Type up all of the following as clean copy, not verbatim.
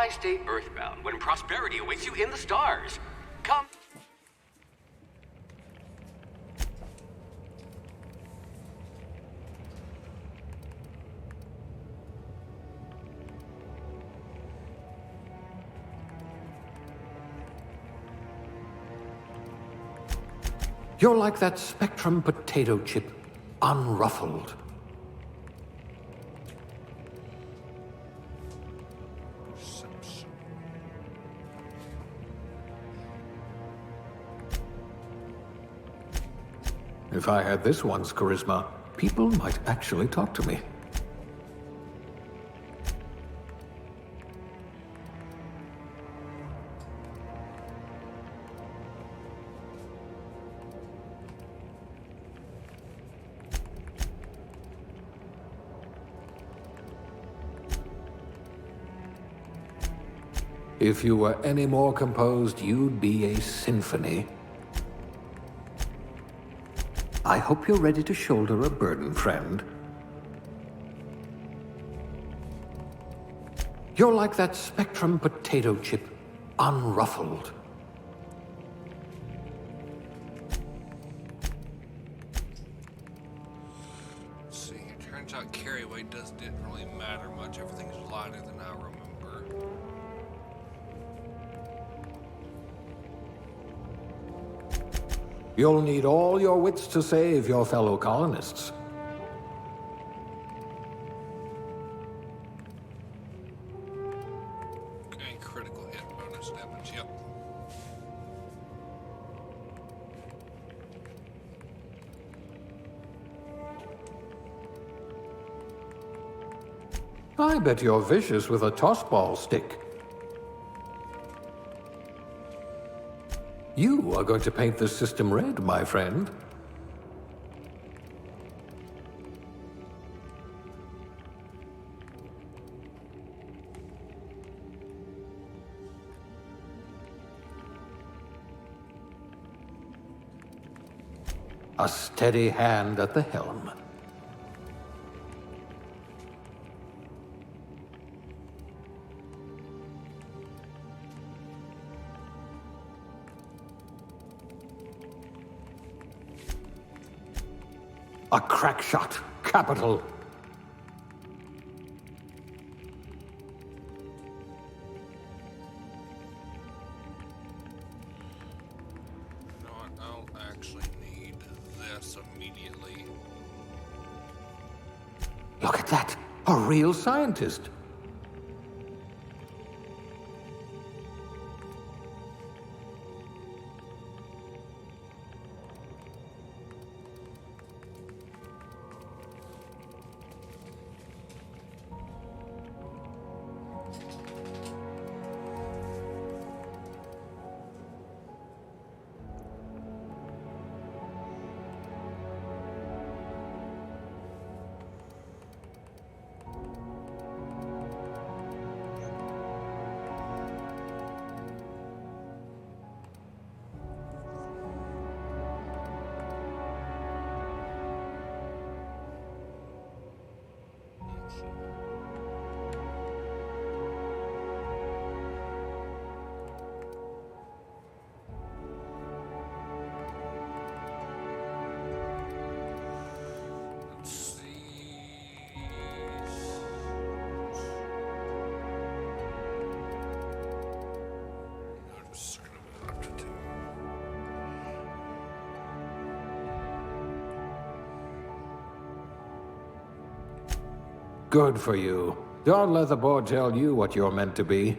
Why stay earthbound when prosperity awaits you in the stars? Come. You're like that Spectrum potato chip, unruffled. If I had this one's charisma, people might actually talk to me. If you were any more composed, you'd be a symphony. I hope you're ready to shoulder a burden, friend. You're like that Spectrum potato chip, unruffled. See, it turns out carry weight didn't really matter much. Everything's lighter than I remember. You'll need all your wits to save your fellow colonists. And critical hit bonus damage, yep. I bet you're vicious with a tossball stick. You are going to paint the system red, my friend. A steady hand at the helm. A crack shot. Capital. No, I'll actually need this immediately. Look at that. A real scientist. Good for you. Don't let the board tell you what you're meant to be.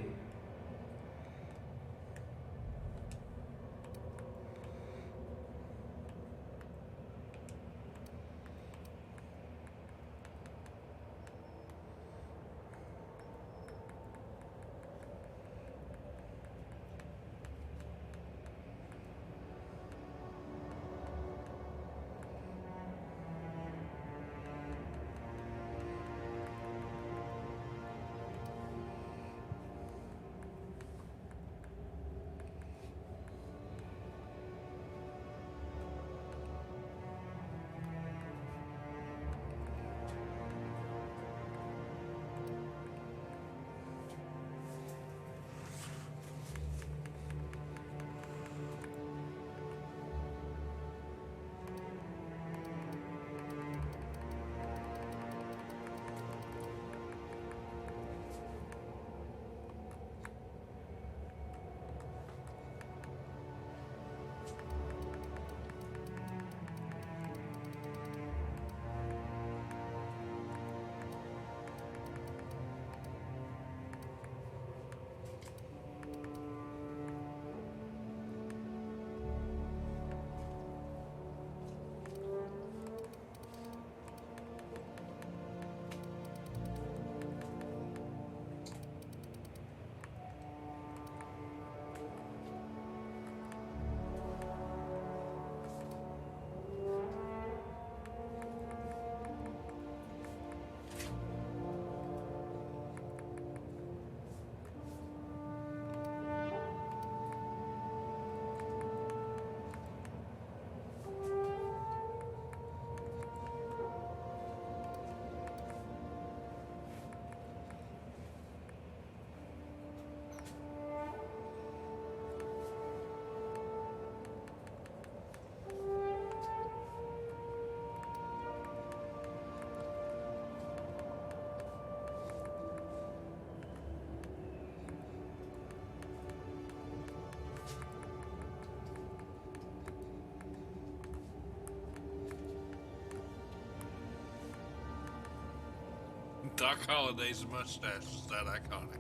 Doc Holliday's mustache is that iconic.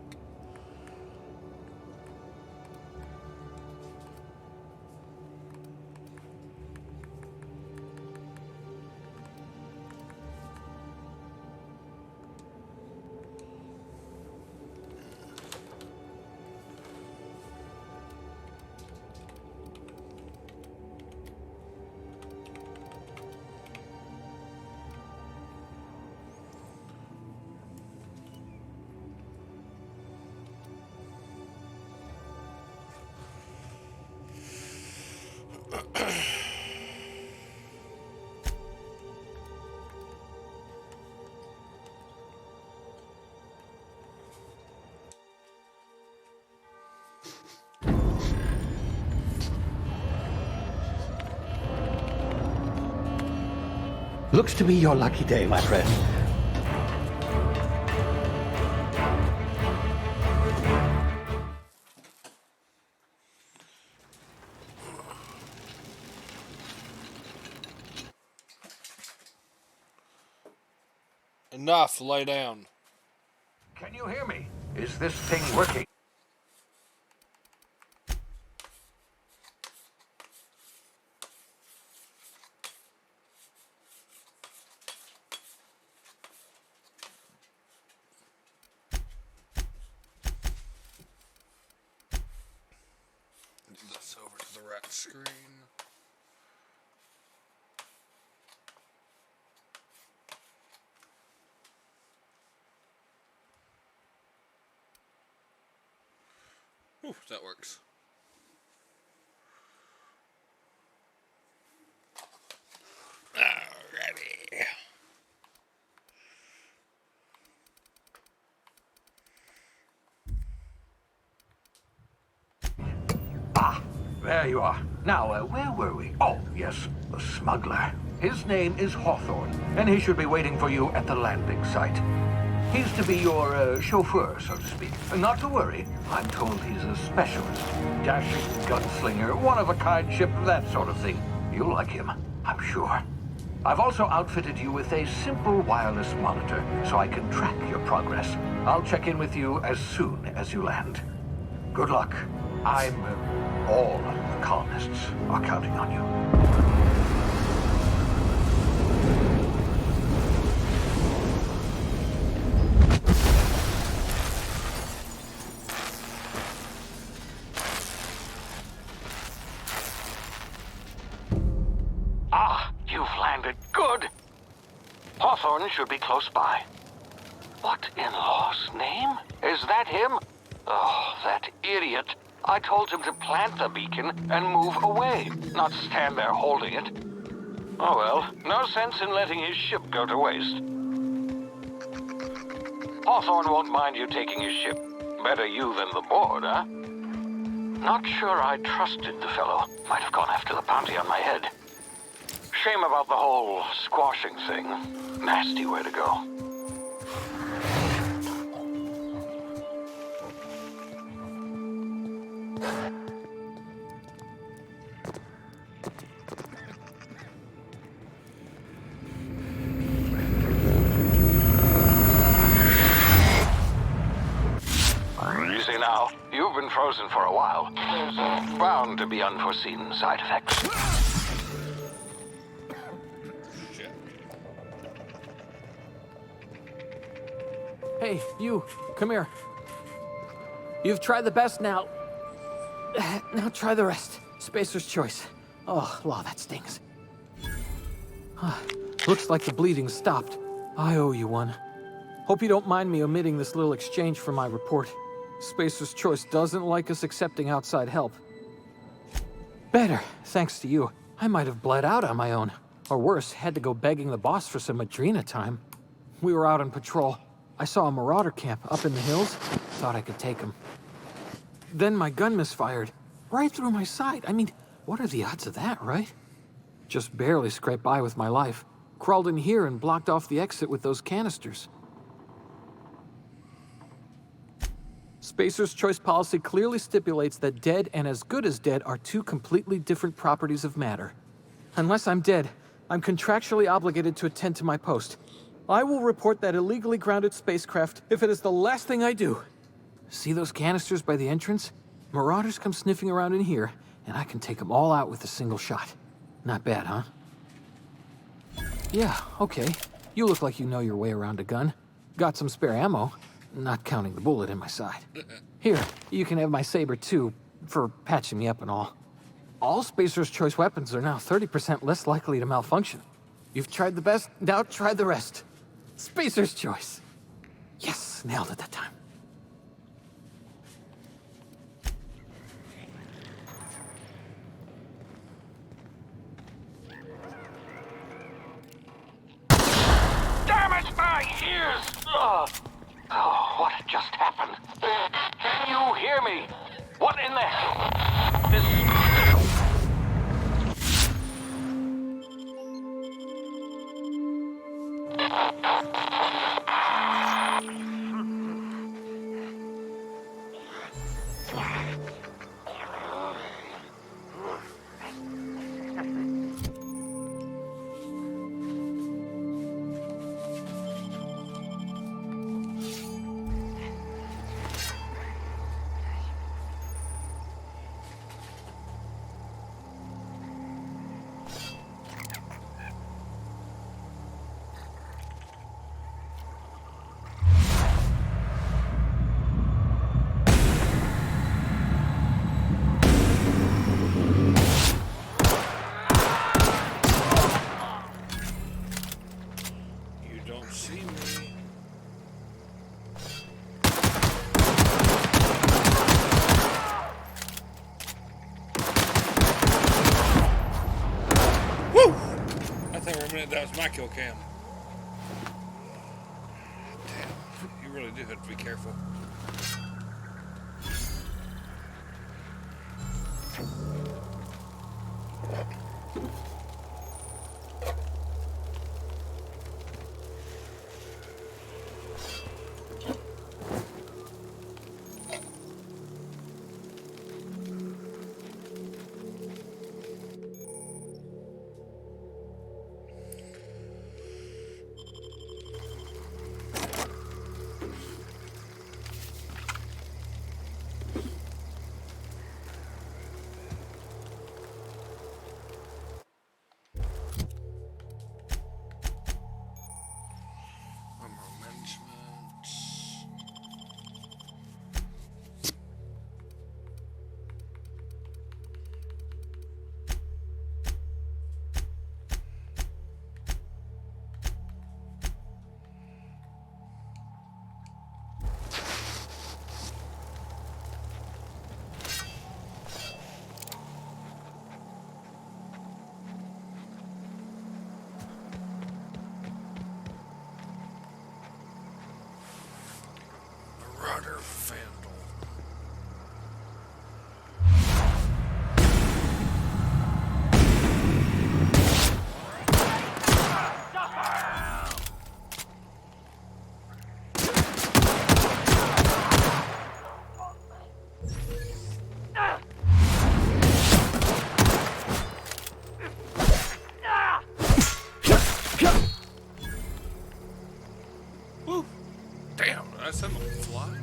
Looks to be your lucky day, my friend. Enough, lay down. Can you hear me? Is this thing working? Move this over to the right screen. Ooh, that works. Alrighty. Ah, there you are. Now, where were we? Oh, yes, the smuggler. His name is Hawthorne, and he should be waiting for you at the landing site. He's to be your chauffeur, so to speak. Not to worry, I'm told he's a specialist. Dashing gunslinger, one-of-a-kind ship, that sort of thing. You'll like him, I'm sure. I've also outfitted you with a simple wireless monitor, so I can track your progress. I'll check in with you as soon as you land. Good luck. All the colonists are counting on you. Ah, you've landed. Good. Hawthorne should be close by. What in law's name? Is that him? Oh, that idiot. I told him to plant the beacon and move away, not stand there holding it. Oh well, no sense in letting his ship go to waste. Hawthorne won't mind you taking his ship. Better you than the board, huh? Not sure I trusted the fellow. Might have gone after the bounty on my head. Shame about the whole squashing thing. Nasty way to go. You see now, you've been frozen for a while. There's bound to be unforeseen side effects. Shit. Hey, you, come here. You've tried the best now. Now try the rest. Spacer's choice. Oh, law, that stings. Looks like the bleeding stopped. I owe you one. Hope you don't mind me omitting this little exchange from my report. Spacer's choice doesn't like us accepting outside help. Better, thanks to you. I might have bled out on my own. Or worse, had to go begging the boss for some Adrena time. We were out on patrol. I saw a marauder camp up in the hills. Thought I could take him. Then my gun misfired. Right through my side. I mean, what are the odds of that, right? Just barely scraped by with my life. Crawled in here and blocked off the exit with those canisters. Spacer's choice policy clearly stipulates that dead and as good as dead are two completely different properties of matter. Unless I'm dead, I'm contractually obligated to attend to my post. I will report that illegally grounded spacecraft if it is the last thing I do. See those canisters by the entrance? Marauders come sniffing around in here, and I can take them all out with a single shot. Not bad, huh? Yeah, okay. You look like you know your way around a gun. Got some spare ammo, not counting the bullet in my side. Here, you can have my saber too, for patching me up and all. All Spacer's Choice weapons are now 30% less likely to malfunction. You've tried the best, now try the rest. Spacer's Choice. Yes, nailed it that time. Damn it, my ears! Oh, what just happened? Can you hear me? What in the hell? This... You don't see me. Woo! I thought for a minute that was my kill cam. Damn, you really do have to be careful. Marauder Vandal. Woo! Damn, I sent him flying.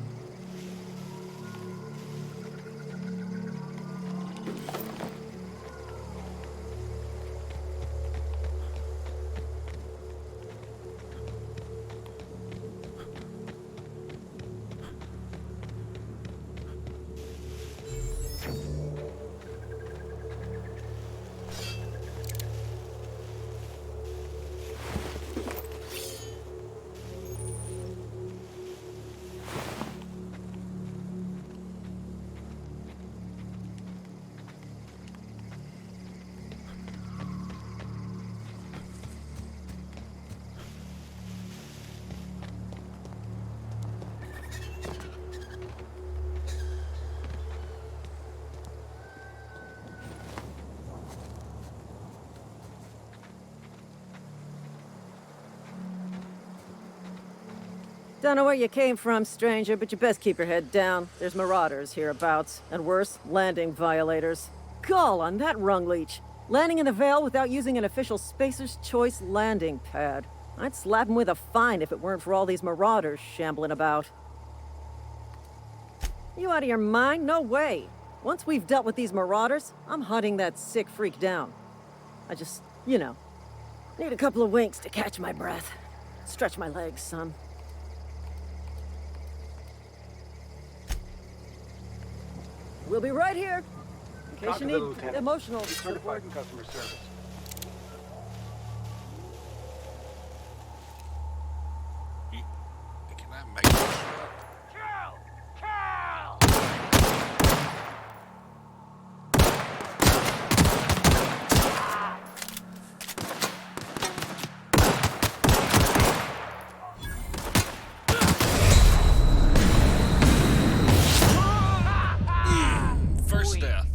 Don't know where you came from, stranger, but you best keep your head down. There's marauders hereabouts, and worse, landing violators. Gall on that rung leech. Landing in the Vale without using an official Spacer's Choice landing pad. I'd slap him with a fine if it weren't for all these marauders shambling about. You out of your mind? No way. Once we've dealt with these marauders, I'm hunting that sick freak down. I just, need a couple of winks to catch my breath. Stretch my legs, son. We'll be right here. In case you need emotional support. Customer service. Can I make this shot? First death.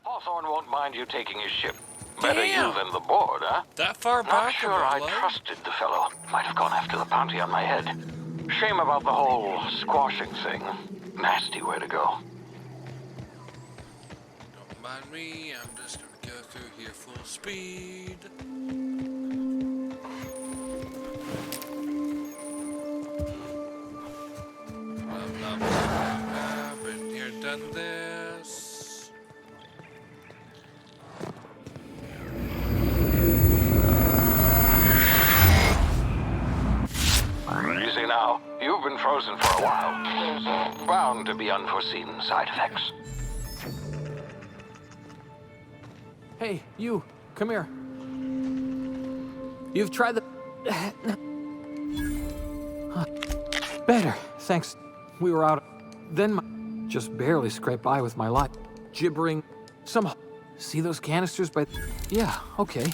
Hawthorne won't mind you taking his ship. Better you than the board, huh? That far Not back sure of a I load? trusted the fellow. Might have gone after the bounty on my head. Shame about the whole squashing thing. Nasty way to go. Don't mind me, I'm just gonna go through here full speed. Blah, blah, blah, blah. Been here, done this. Easy now. You've been frozen for a while. There's bound to be unforeseen side effects. Hey, you, come here. You've tried the... Huh. Better, thanks. We were out. Then just barely scraped by with my life. Gibbering. Some... See those canisters by... Yeah, okay.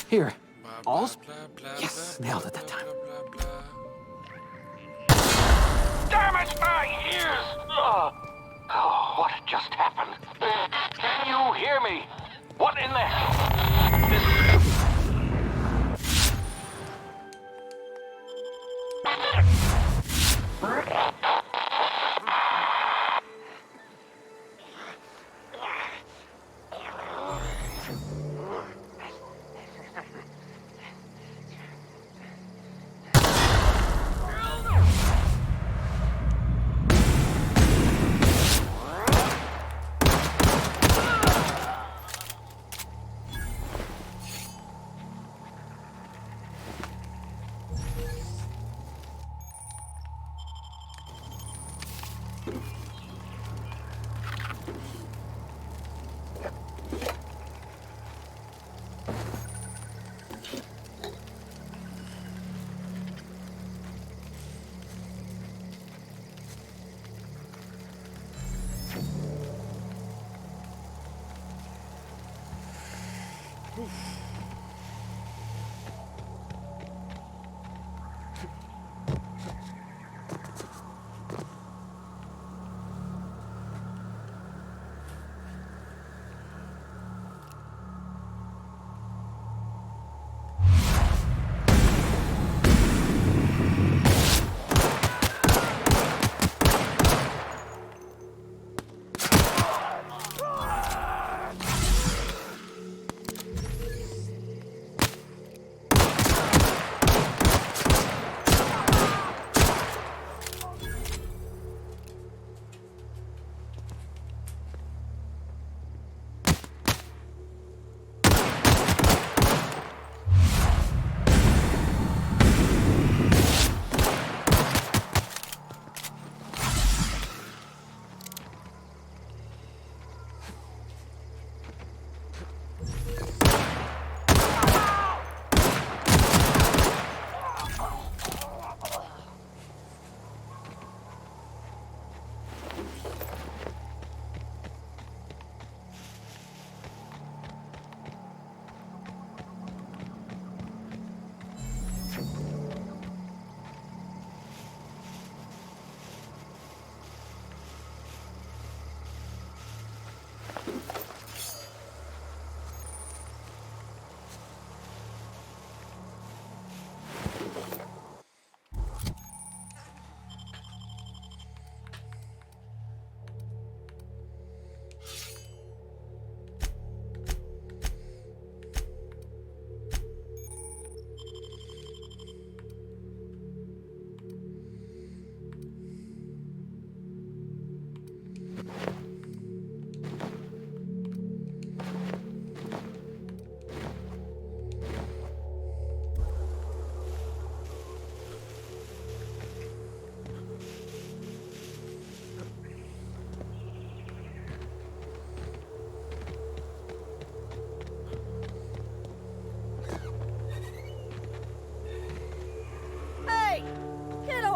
Here. Blah, All... blah, blah, Yes, blah, nailed blah, it that blah, time. blah, blah, blah. Damage my ears! Oh, what just happened? Can you hear me? What in the...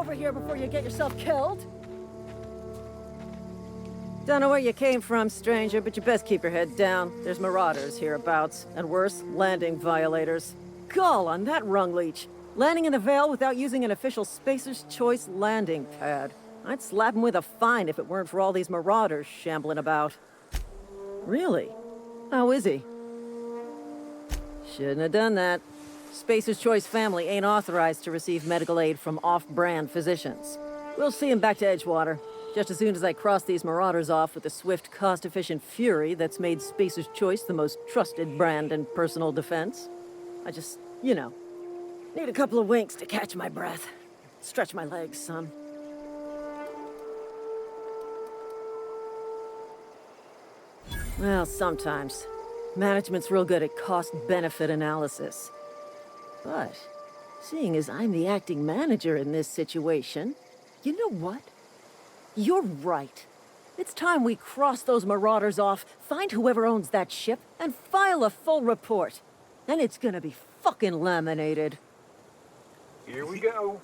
over here before you get yourself killed! Don't know where you came from, stranger, but you best keep your head down. There's marauders hereabouts, and worse, landing violators. Gall on that rung leech! Landing in the Vale without using an official Spacer's Choice landing pad. I'd slap him with a fine if it weren't for all these marauders shambling about. Really? How is he? Shouldn't have done that. Spacer's Choice family ain't authorized to receive medical aid from off-brand physicians. We'll see him back to Edgewater, just as soon as I cross these marauders off with the swift, cost-efficient fury that's made Spacer's Choice the most trusted brand in personal defense. I just, need a couple of winks to catch my breath. Stretch my legs, son. Well, sometimes. Management's real good at cost-benefit analysis. But, seeing as I'm the acting manager in this situation, you know what? You're right. It's time we cross those marauders off, find whoever owns that ship, and file a full report. Then it's gonna be fucking laminated. Here we go.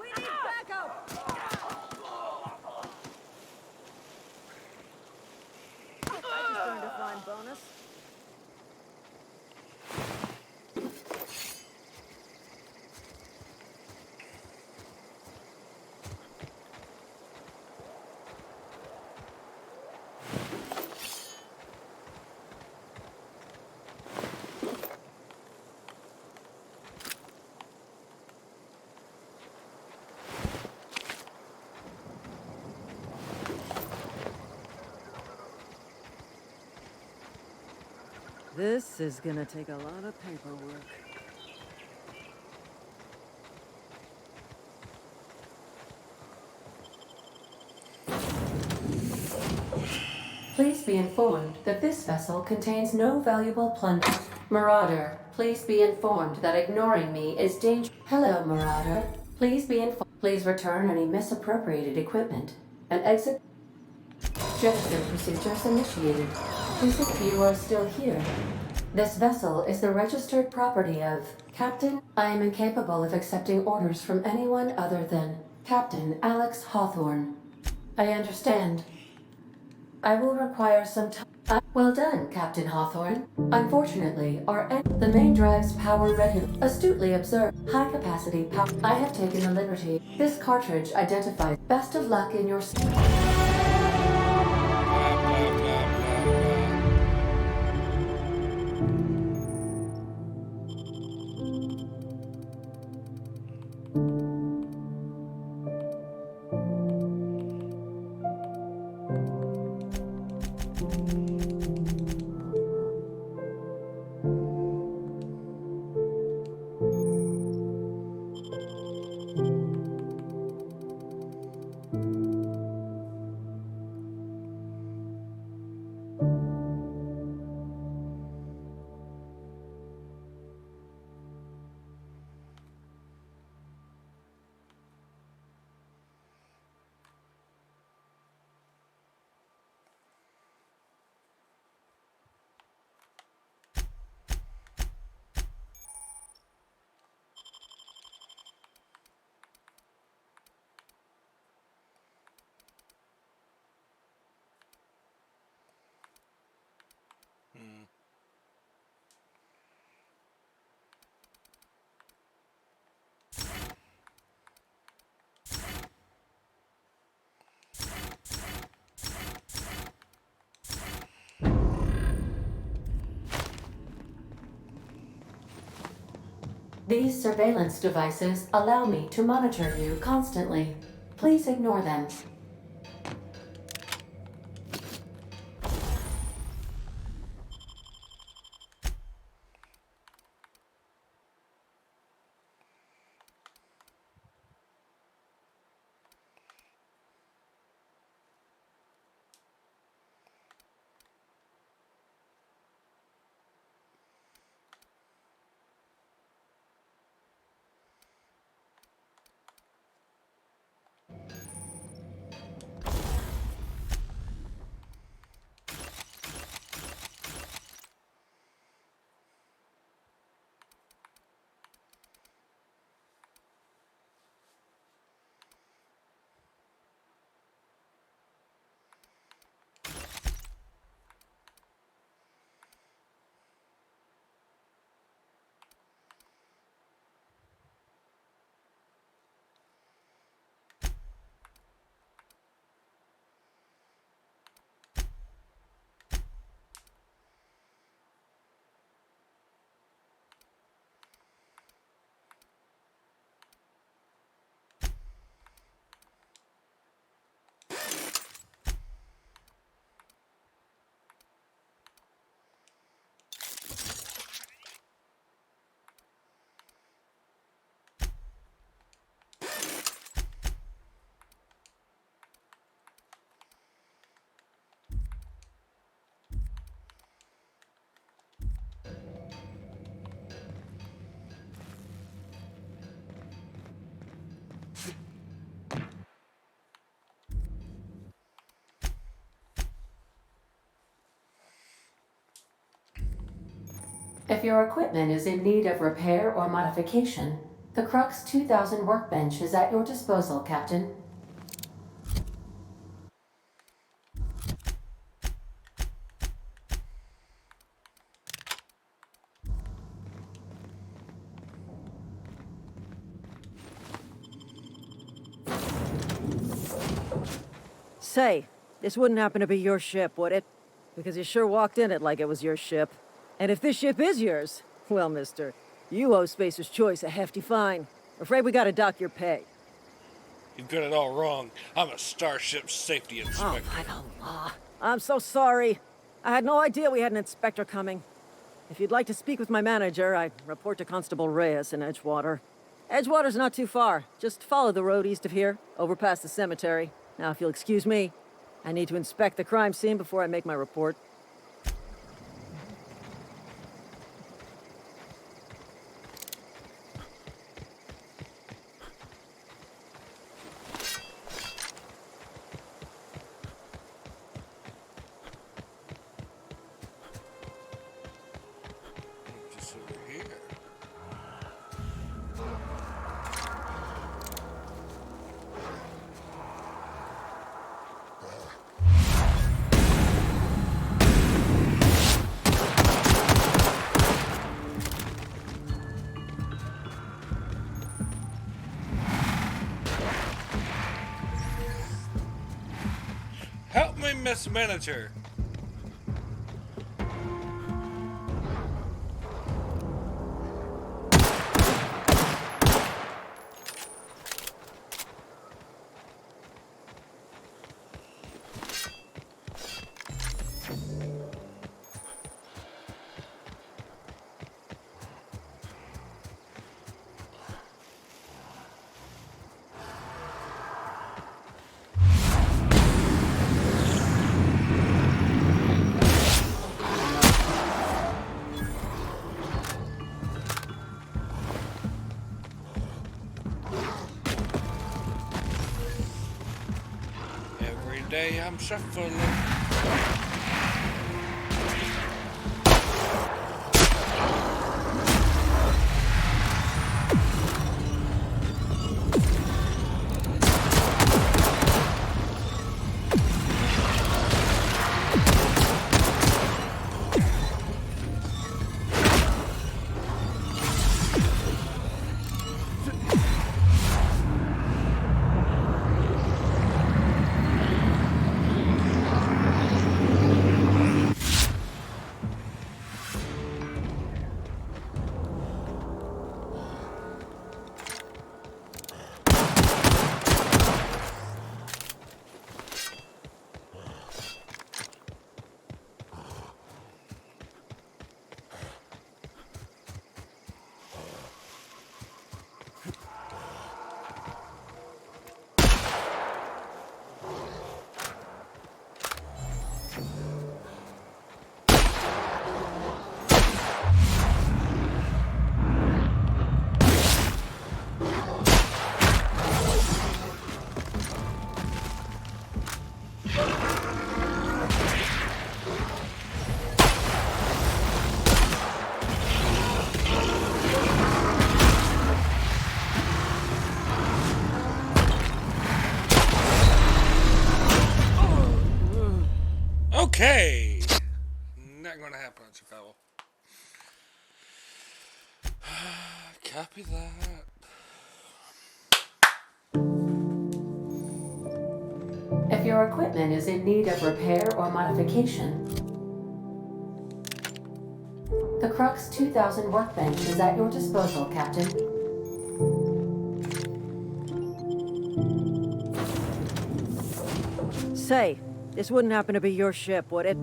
We need backup! I just earned a fine bonus. This is gonna take a lot of paperwork. Please be informed that this vessel contains no valuable plunder. Marauder, please be informed that ignoring me is dangerous. Hello, Marauder. Please be informed. Please return any misappropriated equipment and exit. Gesture procedures initiated. Please if you are still here. This vessel is the registered property of Captain. I am incapable of accepting orders from anyone other than Captain Alex Hawthorne. I understand. I will require some time. Well done, Captain Hawthorne. Unfortunately, the main drive's power regular. Astutely observed. High capacity power. I have taken the liberty. This cartridge identifies. Best of luck in your. These surveillance devices allow me to monitor you constantly. Please ignore them. If your equipment is in need of repair or modification, the Crux 2000 workbench is at your disposal, Captain. Say, this wouldn't happen to be your ship, would it? Because you sure walked in it like it was your ship. And if this ship is yours, well, mister, you owe Spacer's Choice a hefty fine. Afraid we gotta dock your pay. You've got it all wrong. I'm a Starship Safety Oh, Inspector. by the law. I'm so sorry. I had no idea we had an inspector coming. If you'd like to speak with my manager, I'd report to Constable Reyes in Edgewater. Edgewater's not too far. Just follow the road east of here, over past the cemetery. Now, if you'll excuse me, I need to inspect the crime scene before I make my report. Just over here. Help me, Miss Manager. Every day I'm shuffling. Okay. Not gonna happen, fellow. Copy that. If your equipment is in need of repair or modification, the Crux 2000 workbench is at your disposal, Captain. Say, this wouldn't happen to be your ship, would it?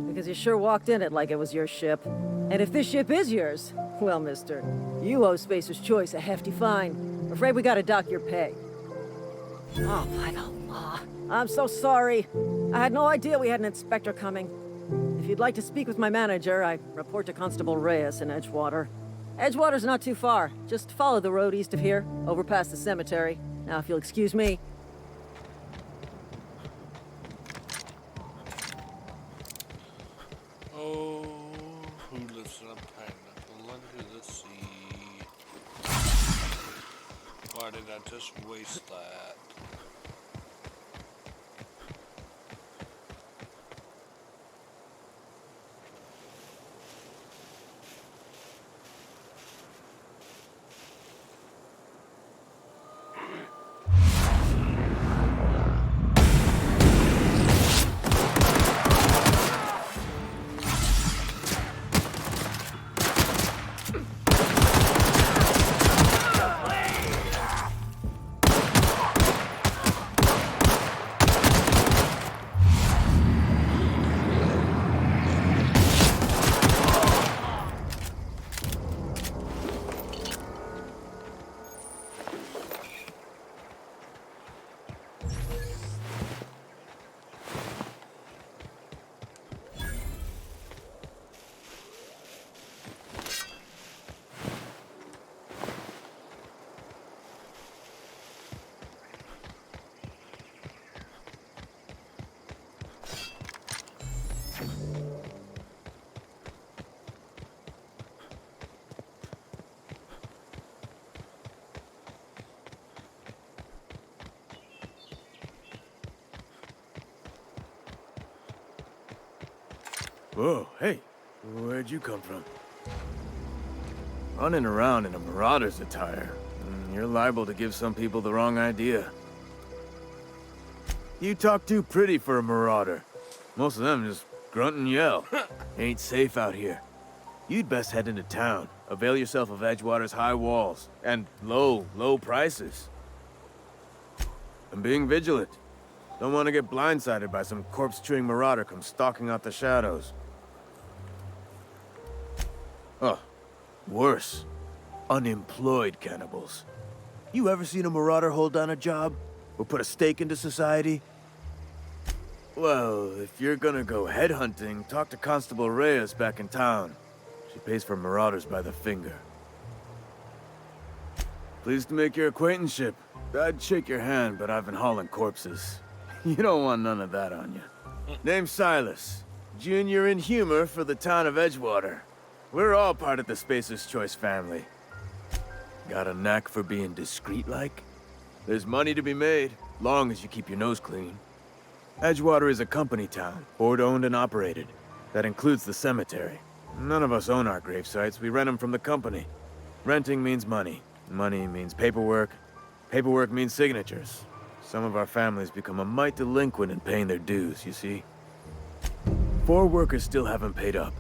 Because you sure walked in it like it was your ship. And if this ship is yours, well, mister, you owe Spacer's Choice a hefty fine. Afraid we gotta dock your pay. Oh, by the law. I'm so sorry. I had no idea we had an inspector coming. If you'd like to speak with my manager, I report to Constable Reyes in Edgewater. Edgewater's not too far. Just follow the road east of here, over past the cemetery. Now, if you'll excuse me. Oh, who lives in a pineapple? under the sea. Why did I just waste that? Whoa, hey, where'd you come from? Running around in a marauder's attire. You're liable to give some people the wrong idea. You talk too pretty for a marauder. Most of them just grunt and yell. Ain't safe out here. You'd best head into town. Avail yourself of Edgewater's high walls and low prices. And being vigilant. Don't want to get blindsided by some corpse-chewing marauder come stalking out the shadows. Oh, worse. Unemployed cannibals. You ever seen a marauder hold down a job? Or put a stake into society? Well, if you're gonna go headhunting, talk to Constable Reyes back in town. She pays for marauders by the finger. Pleased to make your acquaintanceship. I'd shake your hand, but I've been hauling corpses. You don't want none of that on you. Name's Silas. Junior in humor for the town of Edgewater. We're all part of the Spacer's Choice family. Got a knack for being discreet-like? There's money to be made, long as you keep your nose clean. Edgewater is a company town, board-owned and operated. That includes the cemetery. None of us own our grave sites, we rent them from the company. Renting means money. Money means paperwork. Paperwork means signatures. Some of our families become a mite delinquent in paying their dues, you see? 4 workers still haven't paid up.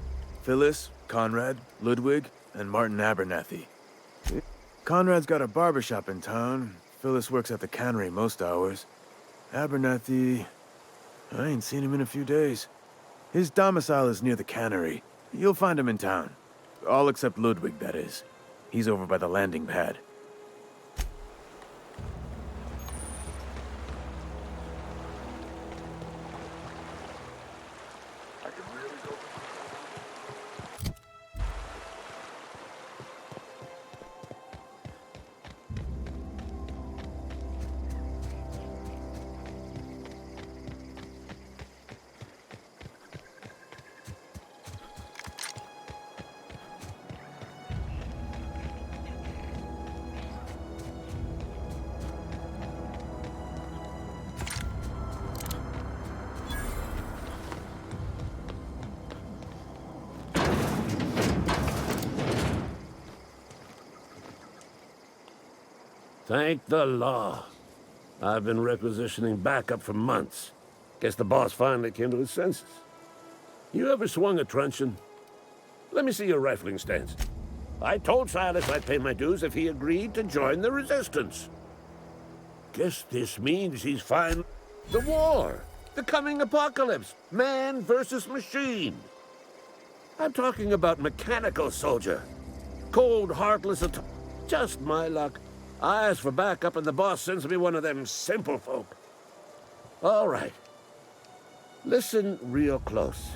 Phyllis, Conrad, Ludwig, and Martin Abernathy. Conrad's got a barbershop in town. Phyllis works at the cannery most hours. Abernathy... I ain't seen him in a few days. His domicile is near the cannery. You'll find him in town. All except Ludwig, that is. He's over by the landing pad. Thank the law. I've been requisitioning backup for months. Guess the boss finally came to his senses. You ever swung a truncheon? Let me see your rifling stance. I told Silas I'd pay my dues if he agreed to join the resistance. Guess this means he's fine. The war. The coming apocalypse. Man versus machine. I'm talking about mechanical soldier. Cold, heartless, just my luck. I ask for backup and the boss sends me one of them simple folk. All right. Listen real close.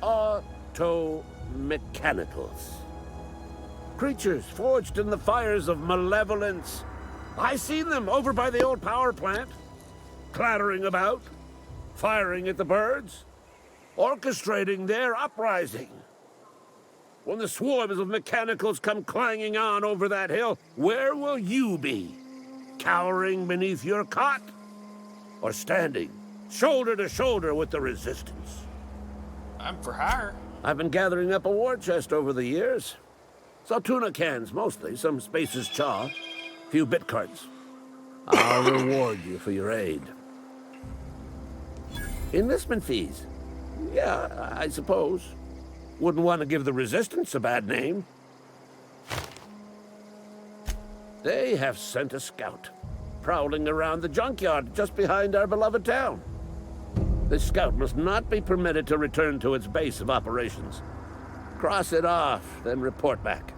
Auto-mechanicals. Creatures forged in the fires of malevolence. I seen them over by the old power plant. Clattering about. Firing at the birds. Orchestrating their uprising. When the swarms of mechanicals come clanging on over that hill, where will you be? Cowering beneath your cot? Or standing, shoulder to shoulder with the resistance? I'm for hire. I've been gathering up a war chest over the years. Saltuna cans, mostly, some Spacer's chaw, few bit carts. I'll reward you for your aid. Enlistment fees? Yeah, I suppose. Wouldn't want to give the Resistance a bad name. They have sent a scout, prowling around the junkyard just behind our beloved town. This scout must not be permitted to return to its base of operations. Cross it off, then report back.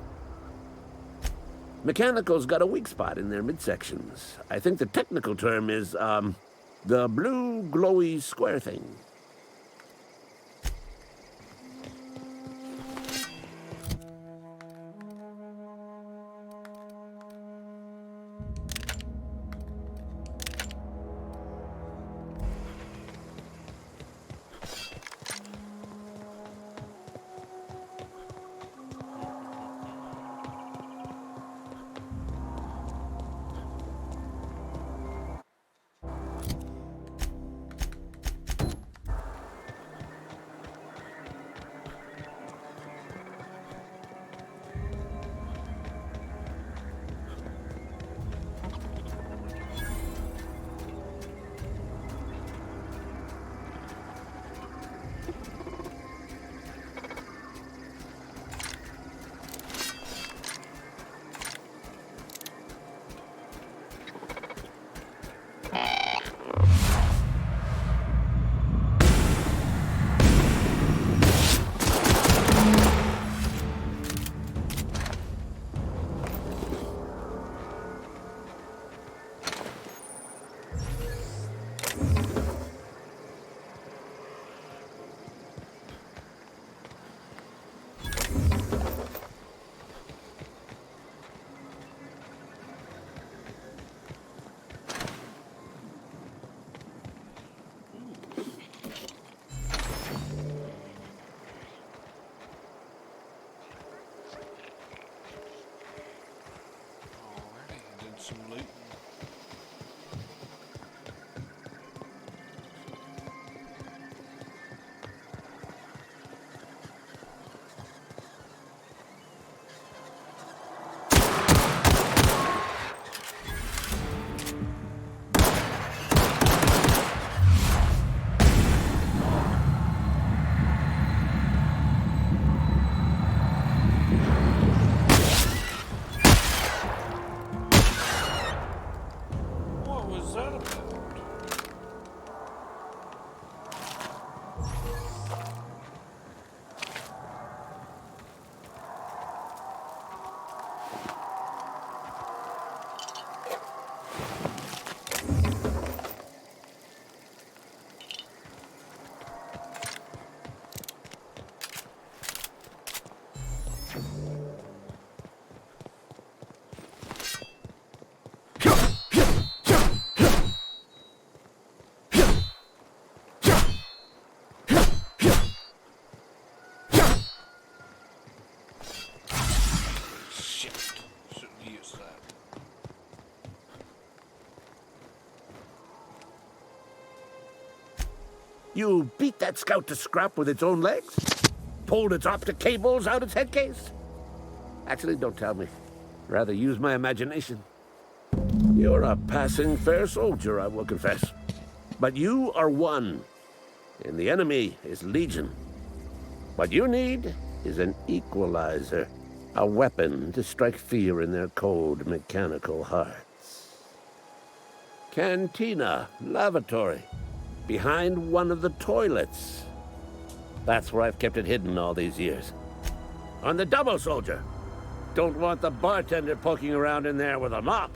Mechanicals got a weak spot in their midsections. I think the technical term is, the blue glowy square thing. Alrighty, did some loot. What was that about? Shit. Shouldn't have used that. You beat that scout to scrap with its own legs? Pulled its optic cables out its head case? Actually, don't tell me. Rather use my imagination. You're a passing fair soldier, I will confess. But you are one, and the enemy is legion. What you need is an equalizer, a weapon to strike fear in their cold, mechanical hearts. Cantina, lavatory, behind one of the toilets. That's where I've kept it hidden all these years. On the double, soldier. Don't want the bartender poking around in there with a mop.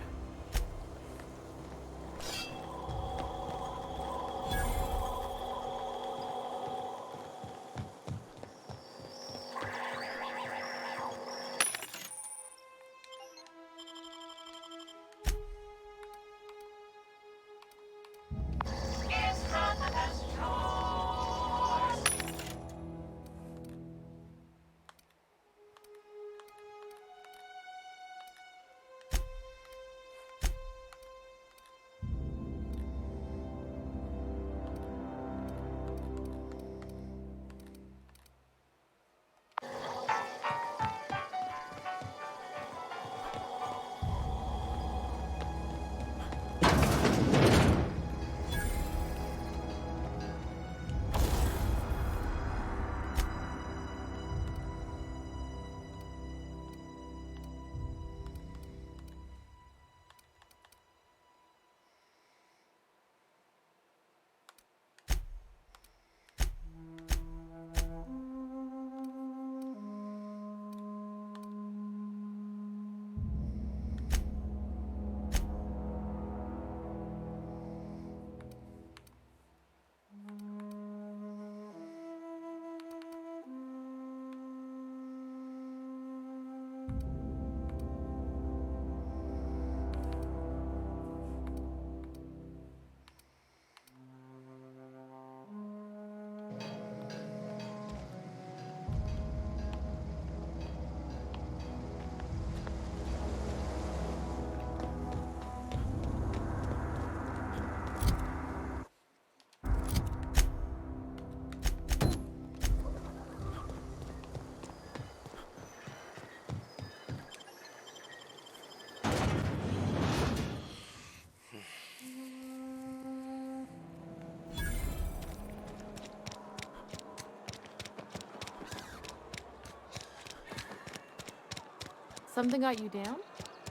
Something got you down?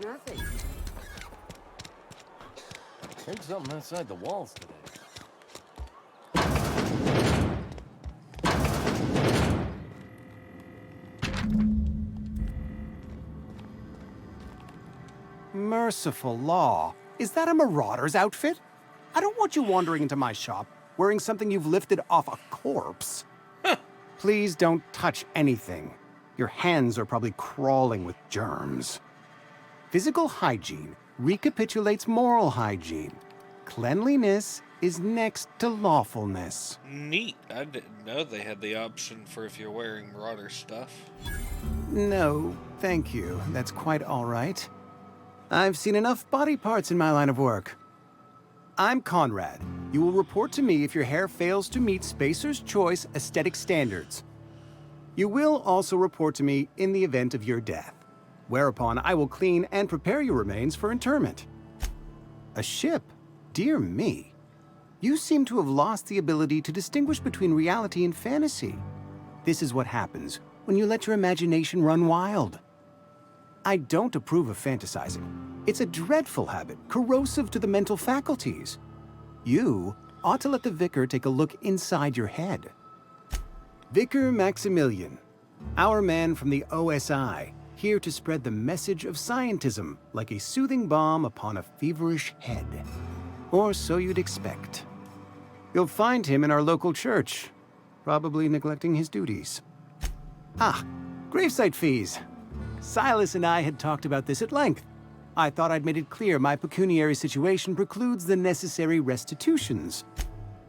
Nothing. Heard something outside the walls today. Merciful law. Is that a marauder's outfit? I don't want you wandering into my shop wearing something you've lifted off a corpse. Please don't touch anything. Your hands are probably crawling with germs. Physical hygiene recapitulates moral hygiene. Cleanliness is next to lawfulness. Neat. I didn't know they had the option for if you're wearing Marauder stuff. No, thank you. That's quite all right. I've seen enough body parts in my line of work. I'm Conrad. You will report to me if your hair fails to meet Spacer's Choice aesthetic standards. You will also report to me in the event of your death, whereupon I will clean and prepare your remains for interment. A ship? Dear me. You seem to have lost the ability to distinguish between reality and fantasy. This is what happens when you let your imagination run wild. I don't approve of fantasizing. It's a dreadful habit, corrosive to the mental faculties. You ought to let the Vicar take a look inside your head. Vicar Maximilian, our man from the OSI, here to spread the message of scientism like a soothing balm upon a feverish head. Or so you'd expect. You'll find him in our local church, probably neglecting his duties. Ah, gravesite fees. Silas and I had talked about this at length. I thought I'd made it clear my pecuniary situation precludes the necessary restitutions.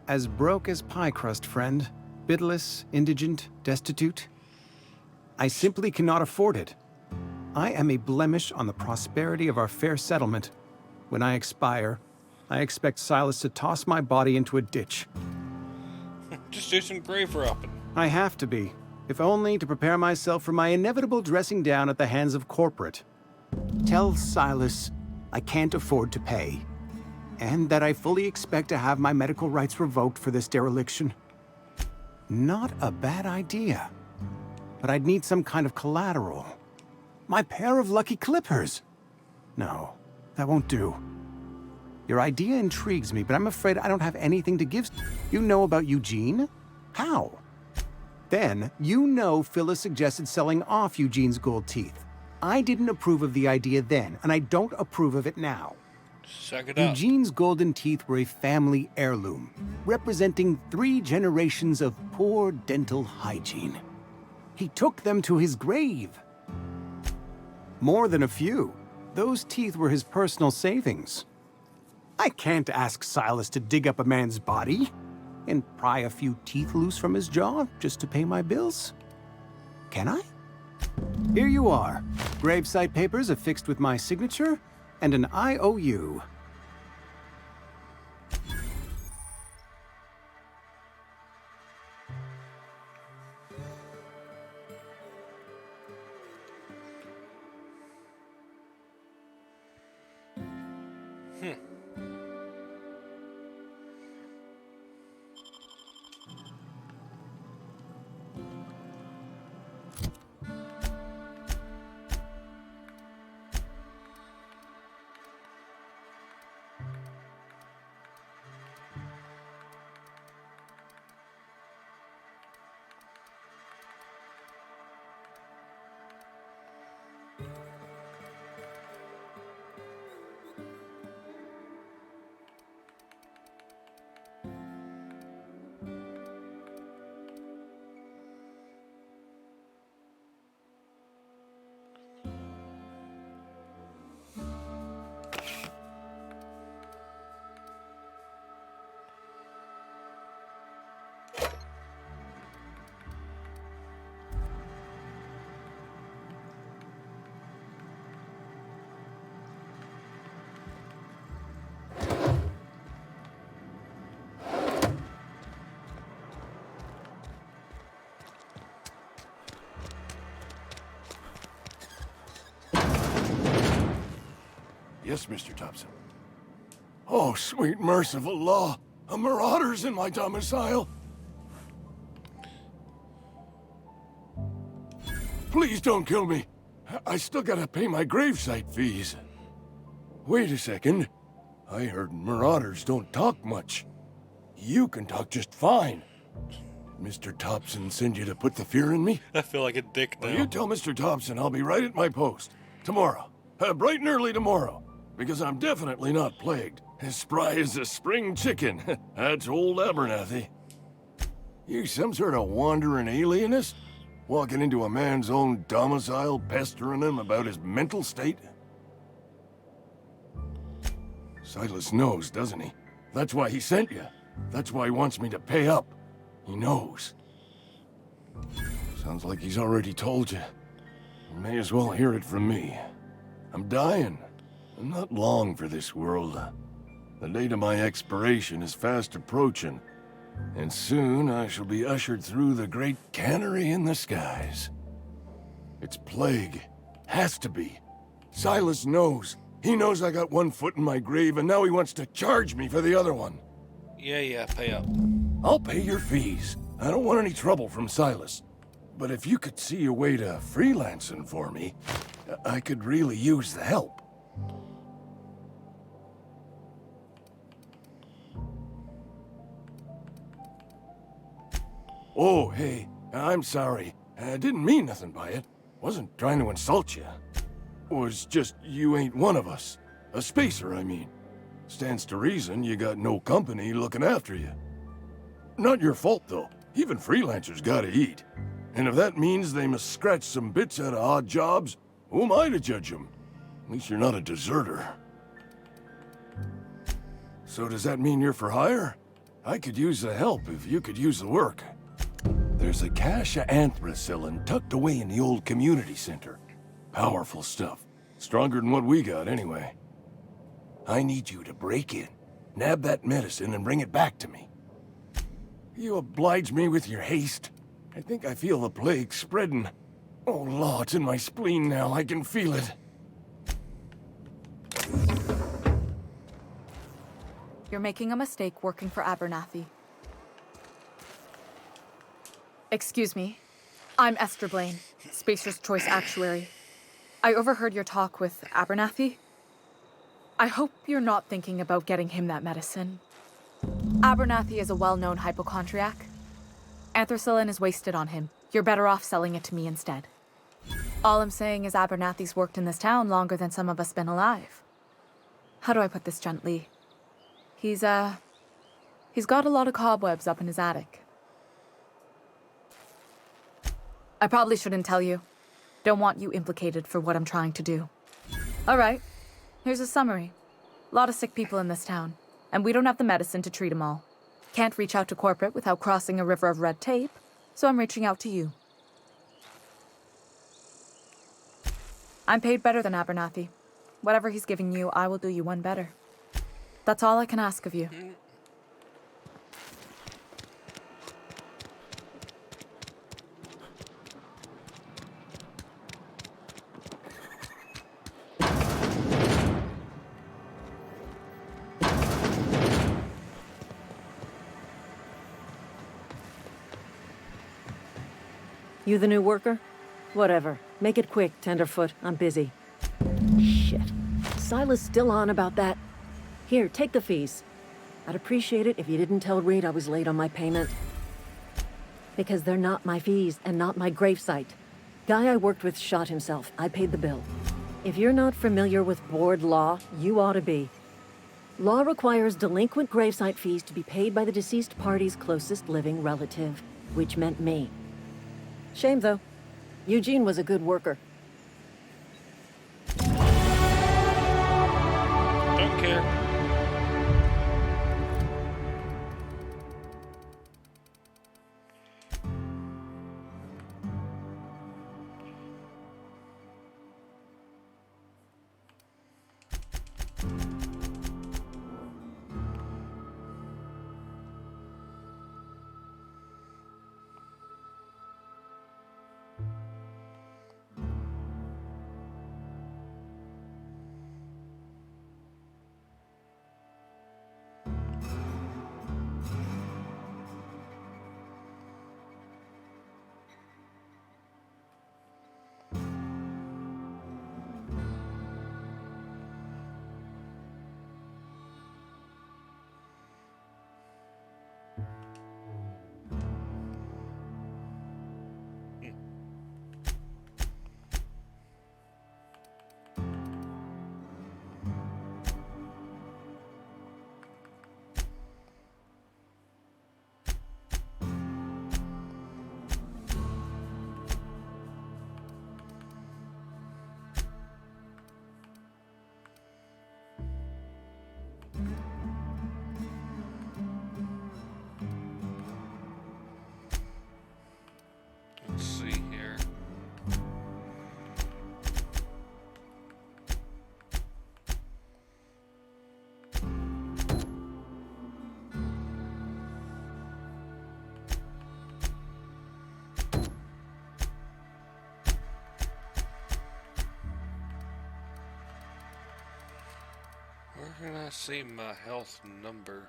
As broke as pie crust, friend. Bidless, indigent, destitute. I simply cannot afford it. I am a blemish on the prosperity of our fair settlement. When I expire, I expect Silas to toss my body into a ditch. Just do some grave robbing. I have to be, if only to prepare myself for my inevitable dressing down at the hands of corporate. Tell Silas I can't afford to pay, and that I fully expect to have my medical rights revoked for this dereliction. Not a bad idea, but I'd need some kind of collateral. My pair of lucky clippers. No, that won't do. Your idea intrigues me, but I'm afraid I don't have anything to give. You know about Eugene? How? Then, you know Phyllis suggested selling off Eugene's gold teeth. I didn't approve of the idea then, and I don't approve of it now. Suck it up. Eugene's golden teeth were a family heirloom, representing 3 generations of poor dental hygiene. He took them to his grave. More than a few. Those teeth were his personal savings. I can't ask Silas to dig up a man's body and pry a few teeth loose from his jaw just to pay my bills. Can I? Here you are. Gravesite papers affixed with my signature and an IOU. Yes, Mr. Thompson. Oh, sweet merciful law. A marauder's in my domicile. Please don't kill me. I still gotta pay my gravesite fees. Wait a second. I heard marauders don't talk much. You can talk just fine. Mr. Thompson send you to put the fear in me? I feel like a dick now. Well, you tell Mr. Thompson I'll be right at my post. Tomorrow. Bright and early tomorrow. Because I'm definitely not plagued. As spry as a spring chicken. That's old Abernathy. You some sort of wandering alienist? Walking into a man's own domicile, pestering him about his mental state? Silas knows, doesn't he? That's why he sent you. That's why he wants me to pay up. He knows. Sounds like he's already told you. You may as well hear it from me. I'm dying. I'm not long for this world. The date of my expiration is fast approaching, and soon I shall be ushered through the great cannery in the skies. It's plague. Has to be. Silas knows. He knows I got one foot in my grave, and now he wants to charge me for the other one. Yeah, pay up. I'll pay your fees. I don't want any trouble from Silas. But if you could see a way to freelancing for me, I could really use the help. Oh, hey, I'm sorry. I didn't mean nothing by it. Wasn't trying to insult you. Was just you ain't one of us. A spacer, I mean. Stands to reason you got no company looking after you. Not your fault, though. Even freelancers gotta eat. And if that means they must scratch some bits out of odd jobs, who am I to judge them? At least you're not a deserter. So does that mean you're for hire? I could use the help if you could use the work. There's a cache of anthracillin tucked away in the old community center. Powerful stuff. Stronger than what we got, anyway. I need you to break in, nab that medicine, and bring it back to me. You oblige me with your haste. I think I feel the plague spreading. Oh, Law, it's in my spleen now. I can feel it. You're making a mistake working for Abernathy. Excuse me. I'm Esther Blaine, Spacer's Choice Actuary. I overheard your talk with Abernathy. I hope you're not thinking about getting him that medicine. Abernathy is a well-known hypochondriac. Anthracillin is wasted on him. You're better off selling it to me instead. All I'm saying is Abernathy's worked in this town longer than some of us been alive. How do I put this gently? He's got a lot of cobwebs up in his attic. I probably shouldn't tell you. Don't want you implicated for what I'm trying to do. All right, here's a summary. A lot of sick people in this town, and we don't have the medicine to treat them all. Can't reach out to corporate without crossing a river of red tape, so I'm reaching out to you. I'm paid better than Abernathy. Whatever he's giving you, I will do you one better. That's all I can ask of you. You the new worker? Whatever. Make it quick, Tenderfoot. I'm busy. Shit. Silas still on about that. Here, take the fees. I'd appreciate it if you didn't tell Reed I was late on my payment. Because they're not my fees and not my gravesite. Guy I worked with shot himself. I paid the bill. If you're not familiar with board law, you ought to be. Law requires delinquent gravesite fees to be paid by the deceased party's closest living relative, which meant me. Shame, though. Eugene was a good worker. Don't care. Where can I see my health number?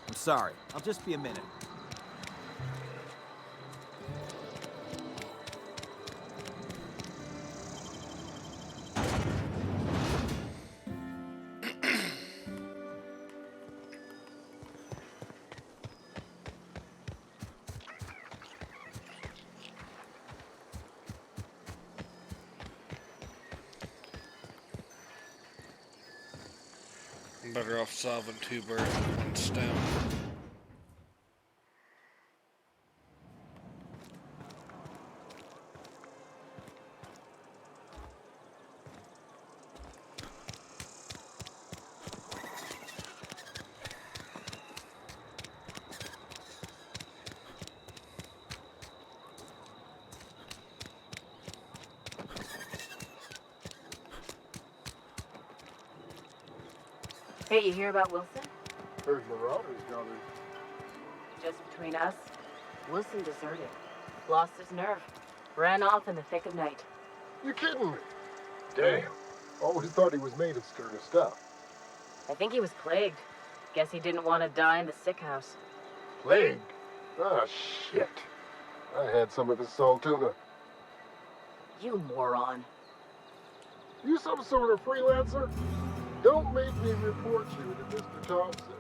I'm sorry. I'll just be a minute. I'm better off solving two birds with one stone. Hey, you hear about Wilson? Heard Marauders coming. Just between us, Wilson deserted. Lost his nerve. Ran off in the thick of night. You're kidding me. Damn. Always thought he was made of sterner stuff. I think he was plagued. Guess he didn't want to die in the sick house. Plague? Ah, shit. I had some of his salt tuna. You moron. You some sort of freelancer? Don't make me report you to Mr. Thompson.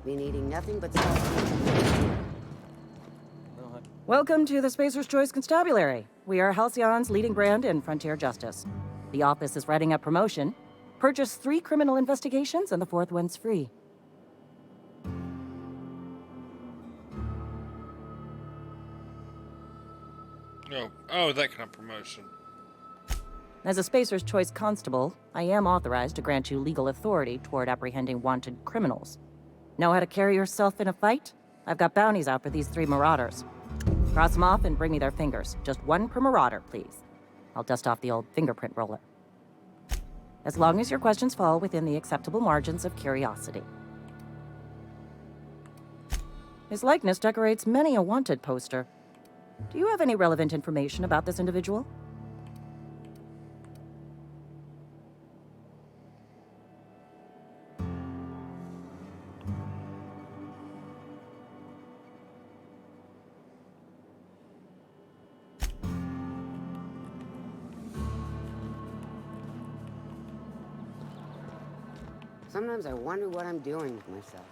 Been eating nothing but salt. Welcome to the Spacer's Choice Constabulary. We are Halcyon's leading brand in frontier justice. The office is writing up promotion. Purchase 3 criminal investigations and the 4th one's free. Oh, that kind of promotion. As a Spacer's Choice Constable, I am authorized to grant you legal authority toward apprehending wanted criminals. Know how to carry yourself in a fight? I've got bounties out for these 3 marauders. Cross them off and bring me their fingers. Just 1 per marauder, please. I'll dust off the old fingerprint roller. As long as your questions fall within the acceptable margins of curiosity. His likeness decorates many a wanted poster. Do you have any relevant information about this individual? Sometimes I wonder what I'm doing with myself.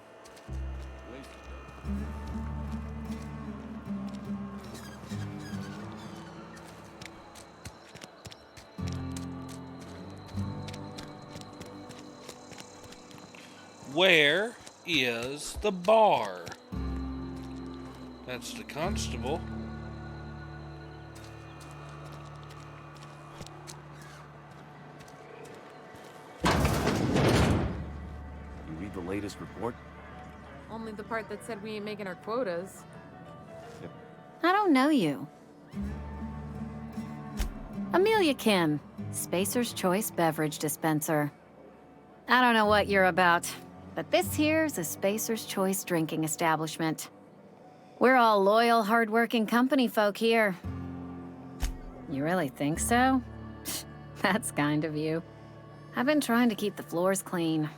Where is the bar? That's the constable. The latest report? Only the part that said we ain't making our quotas. Yep. I don't know you. Amelia Kim, Spacer's Choice Beverage Dispenser. I don't know what you're about, but this here's a Spacer's Choice drinking establishment. We're all loyal, hardworking company folk here. You really think so? That's kind of you. I've been trying to keep the floors clean.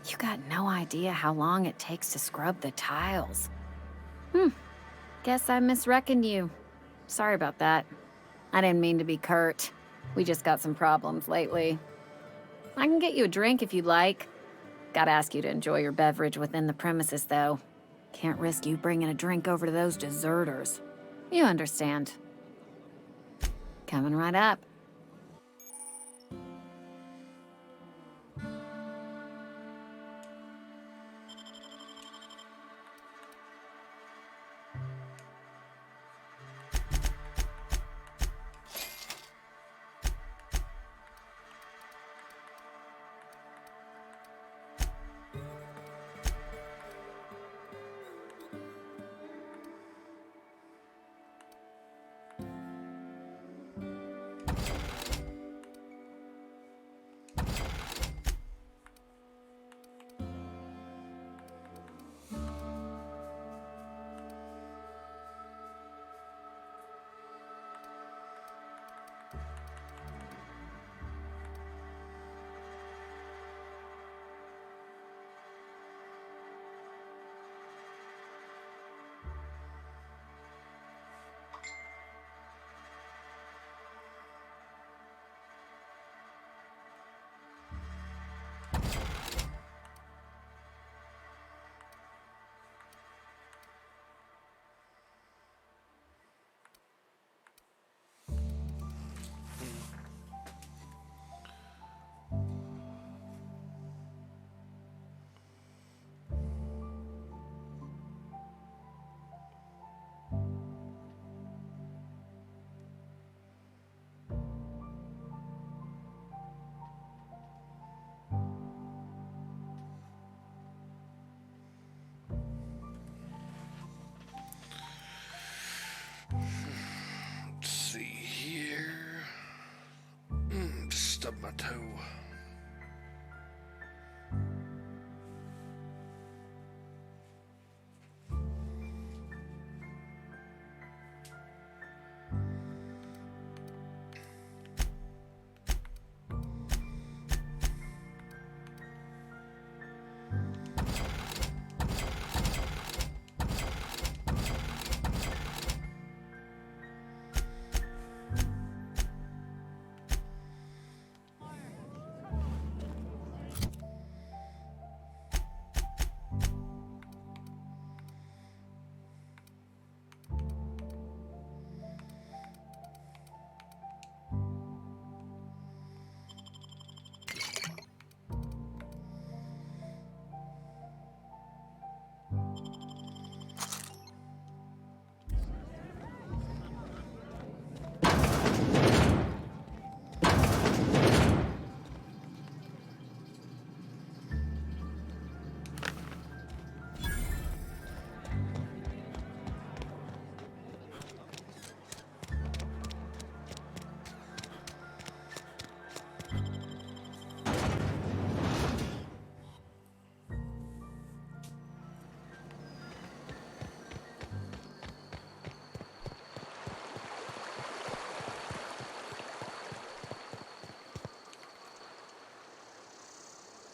You got no idea how long it takes to scrub the tiles. Guess I misreckoned you. Sorry about that. I didn't mean to be curt. We just got some problems lately. I can get you a drink if you'd like. Gotta ask you to enjoy your beverage within the premises, though. Can't risk you bringing a drink over to those deserters. You understand. Coming right up. Let's see here. Just stubbed my toe.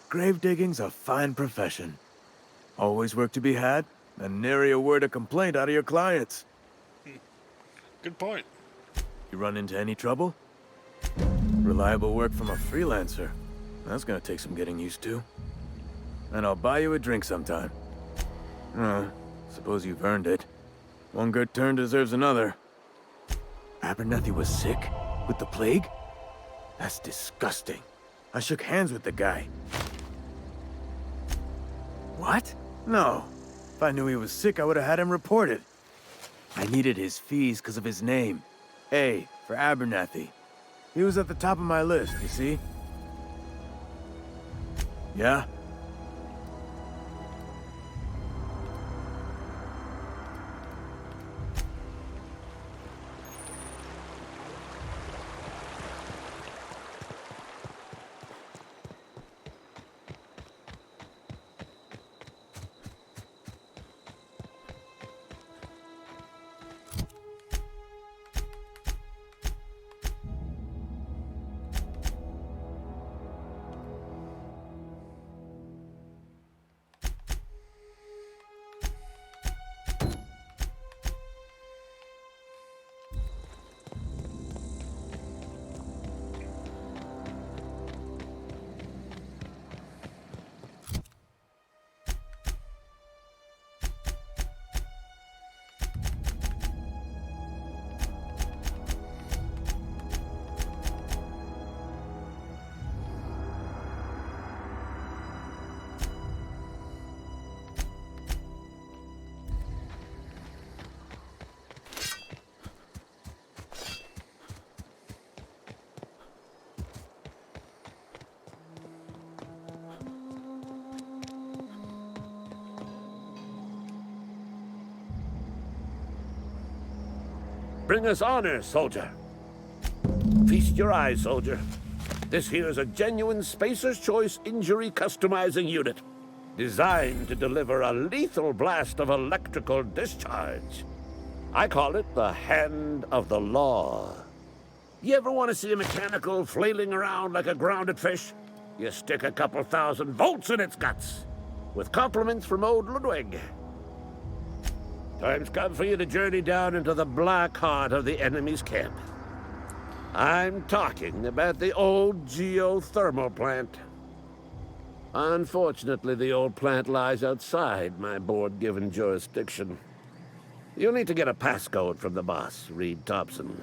Grave digging's a fine profession. Always work to be had, and nary a word of complaint out of your clients. Good point. You run into any trouble? Reliable work from a freelancer. That's gonna take some getting used to. And I'll buy you a drink sometime. Suppose you've earned it. One good turn deserves another. Abernathy was sick? With the plague? That's disgusting. I shook hands with the guy. What? No. If I knew he was sick, I would have had him reported. I needed his fees because of his name. A, for Abernathy. He was at the top of my list, you see? Yeah? Bring us honor, soldier. Feast your eyes, soldier. This here is a genuine Spacer's Choice injury customizing unit, designed to deliver a lethal blast of electrical discharge. I call it the Hand of the Law. You ever want to see a mechanical flailing around like a grounded fish? You stick a couple thousand volts in its guts. With compliments from old Ludwig. Time's come for you to journey down into the black heart of the enemy's camp. I'm talking about the old geothermal plant. Unfortunately, the old plant lies outside my board-given jurisdiction. You'll need to get a passcode from the boss, Reed Thompson.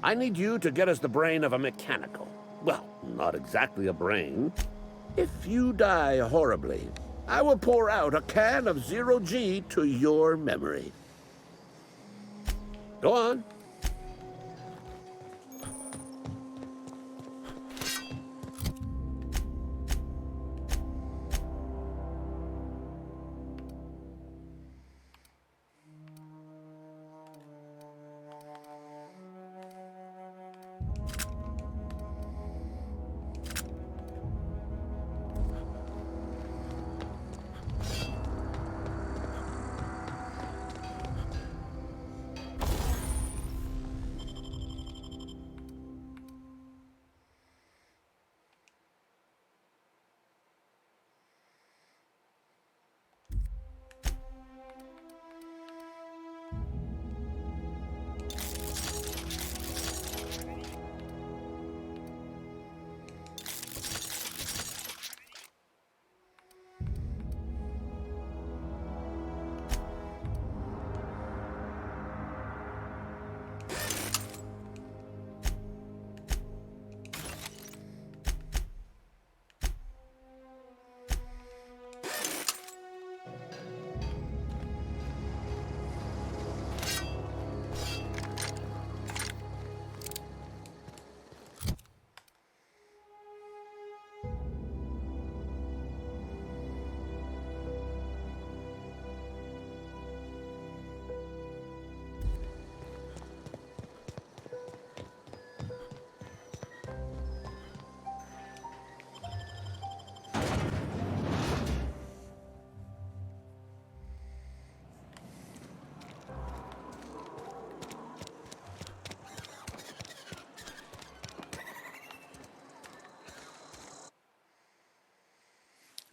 I need you to get us the brain of a mechanical. Well, not exactly a brain. If you die horribly, I will pour out a can of zero-G to your memory. Go on.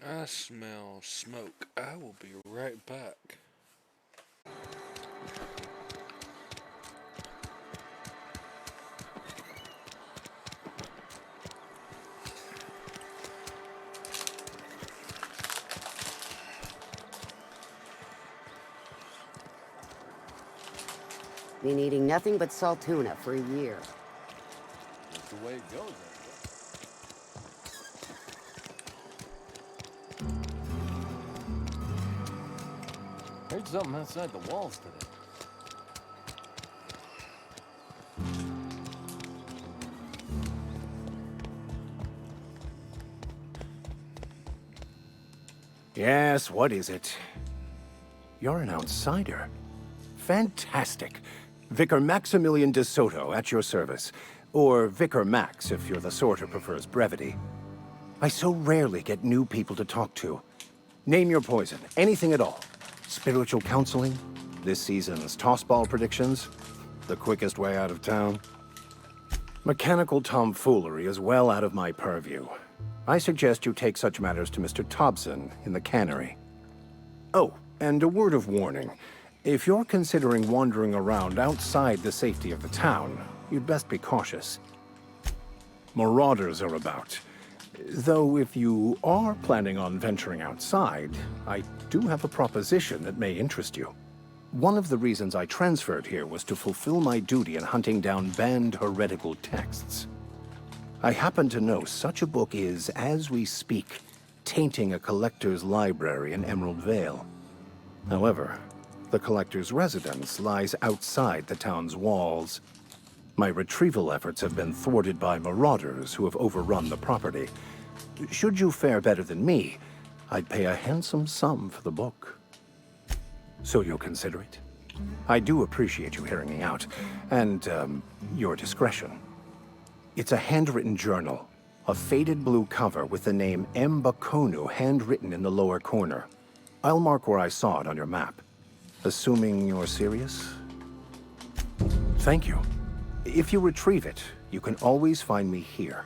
I smell smoke. I will be right back. Been eating nothing but salt tuna for a year. That's the way it goes, I heard something outside the walls today. Yes, what is it? You're an outsider. Fantastic. Vicar Maximilian de Soto, at your service. Or Vicar Max, if you're the sort who prefers brevity. I so rarely get new people to talk to. Name your poison, anything at all. Spiritual counseling? This season's tossball predictions? The quickest way out of town? Mechanical tomfoolery is well out of my purview. I suggest you take such matters to Mr. Thompson in the cannery. Oh, and a word of warning. If you're considering wandering around outside the safety of the town, you'd best be cautious. Marauders are about. Though if you are planning on venturing outside, I do have a proposition that may interest you. One of the reasons I transferred here was to fulfill my duty in hunting down banned heretical texts. I happen to know such a book is, as we speak, tainting a collector's library in Emerald Vale. However, the collector's residence lies outside the town's walls. My retrieval efforts have been thwarted by marauders who have overrun the property. Should you fare better than me, I'd pay a handsome sum for the book. So you'll consider it? I do appreciate you hearing me out, and, your discretion. It's a handwritten journal, a faded blue cover with the name M. Bakonu handwritten in the lower corner. I'll mark where I saw it on your map. Assuming you're serious? Thank you. If you retrieve it, you can always find me here.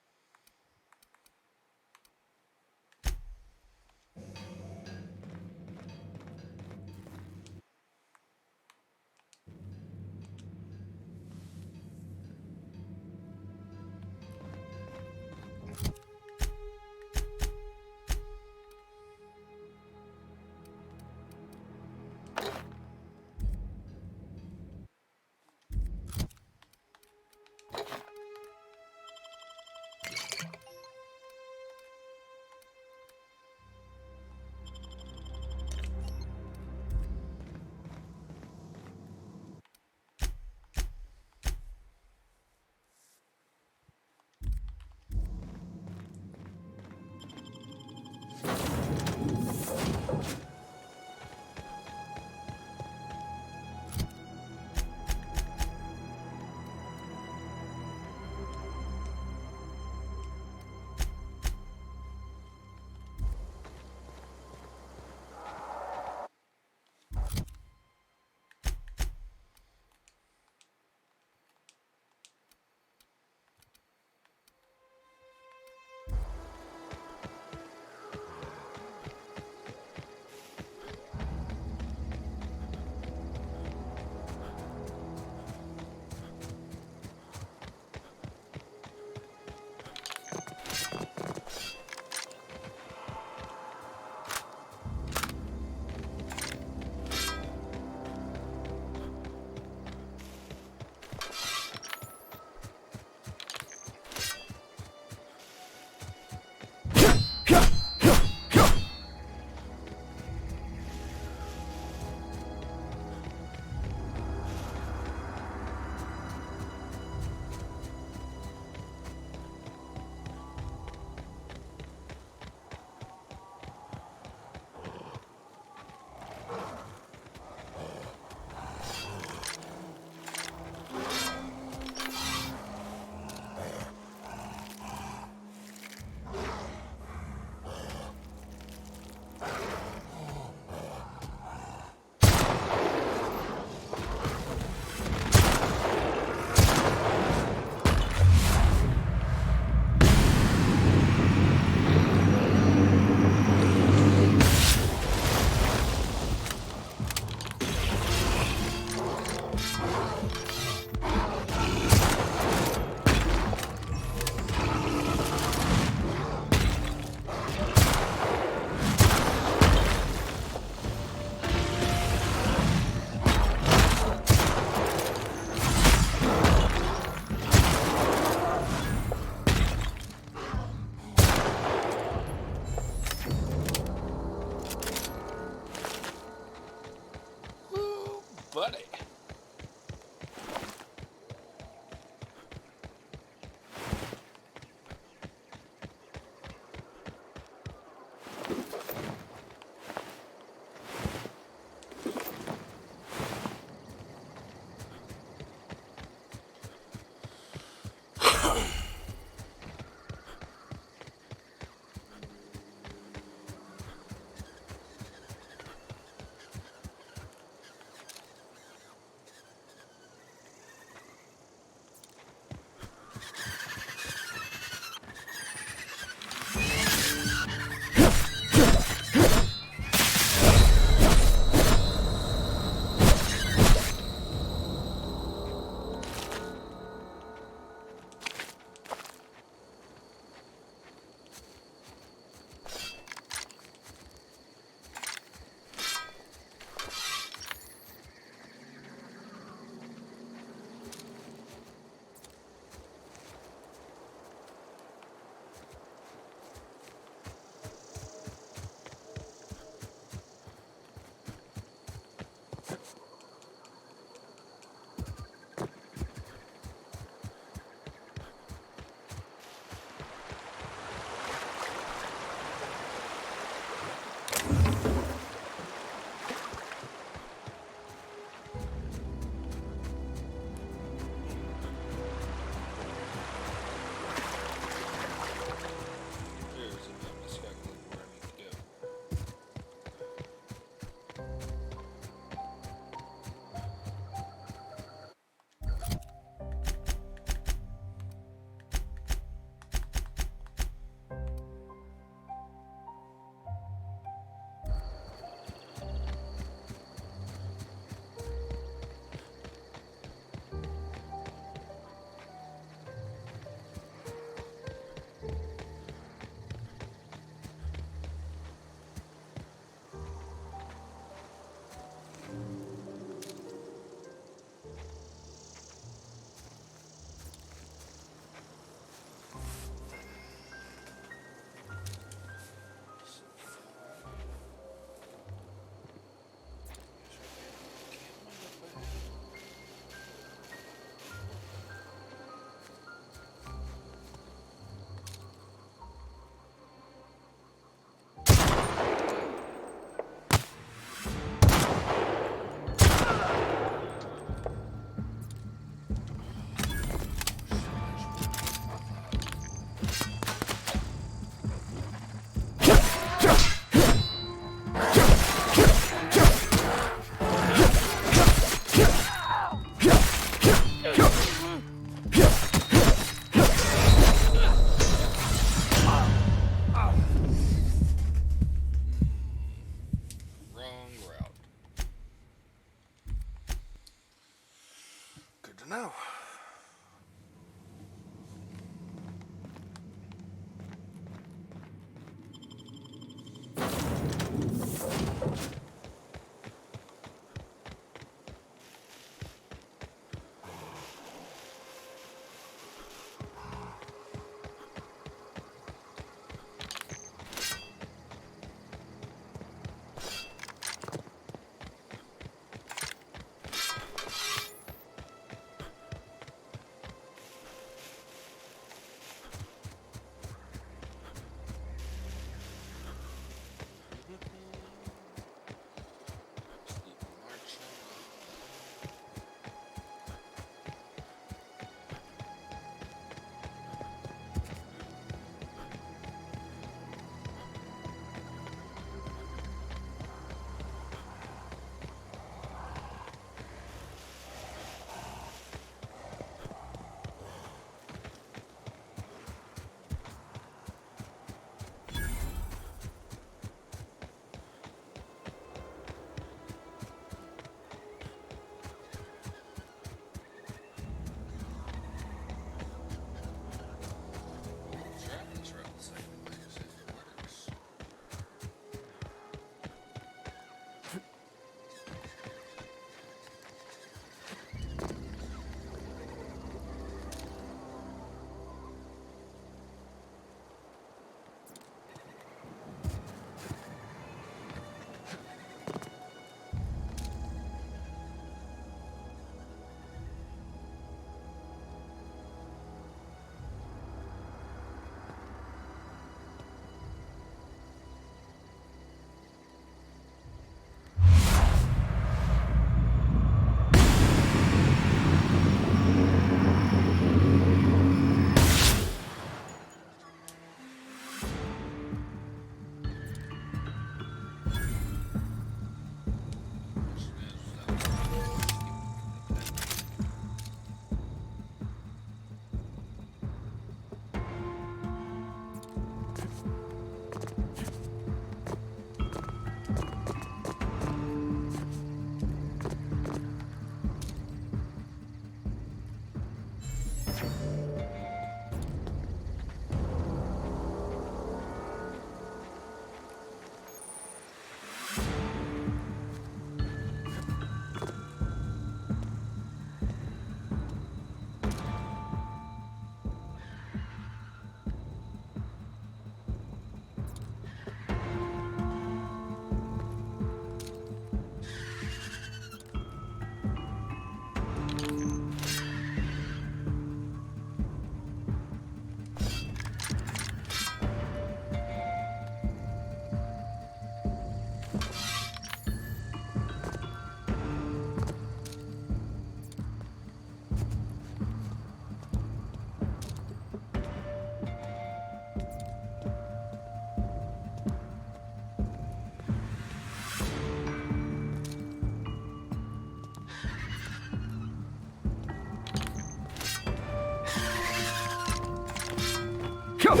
Messed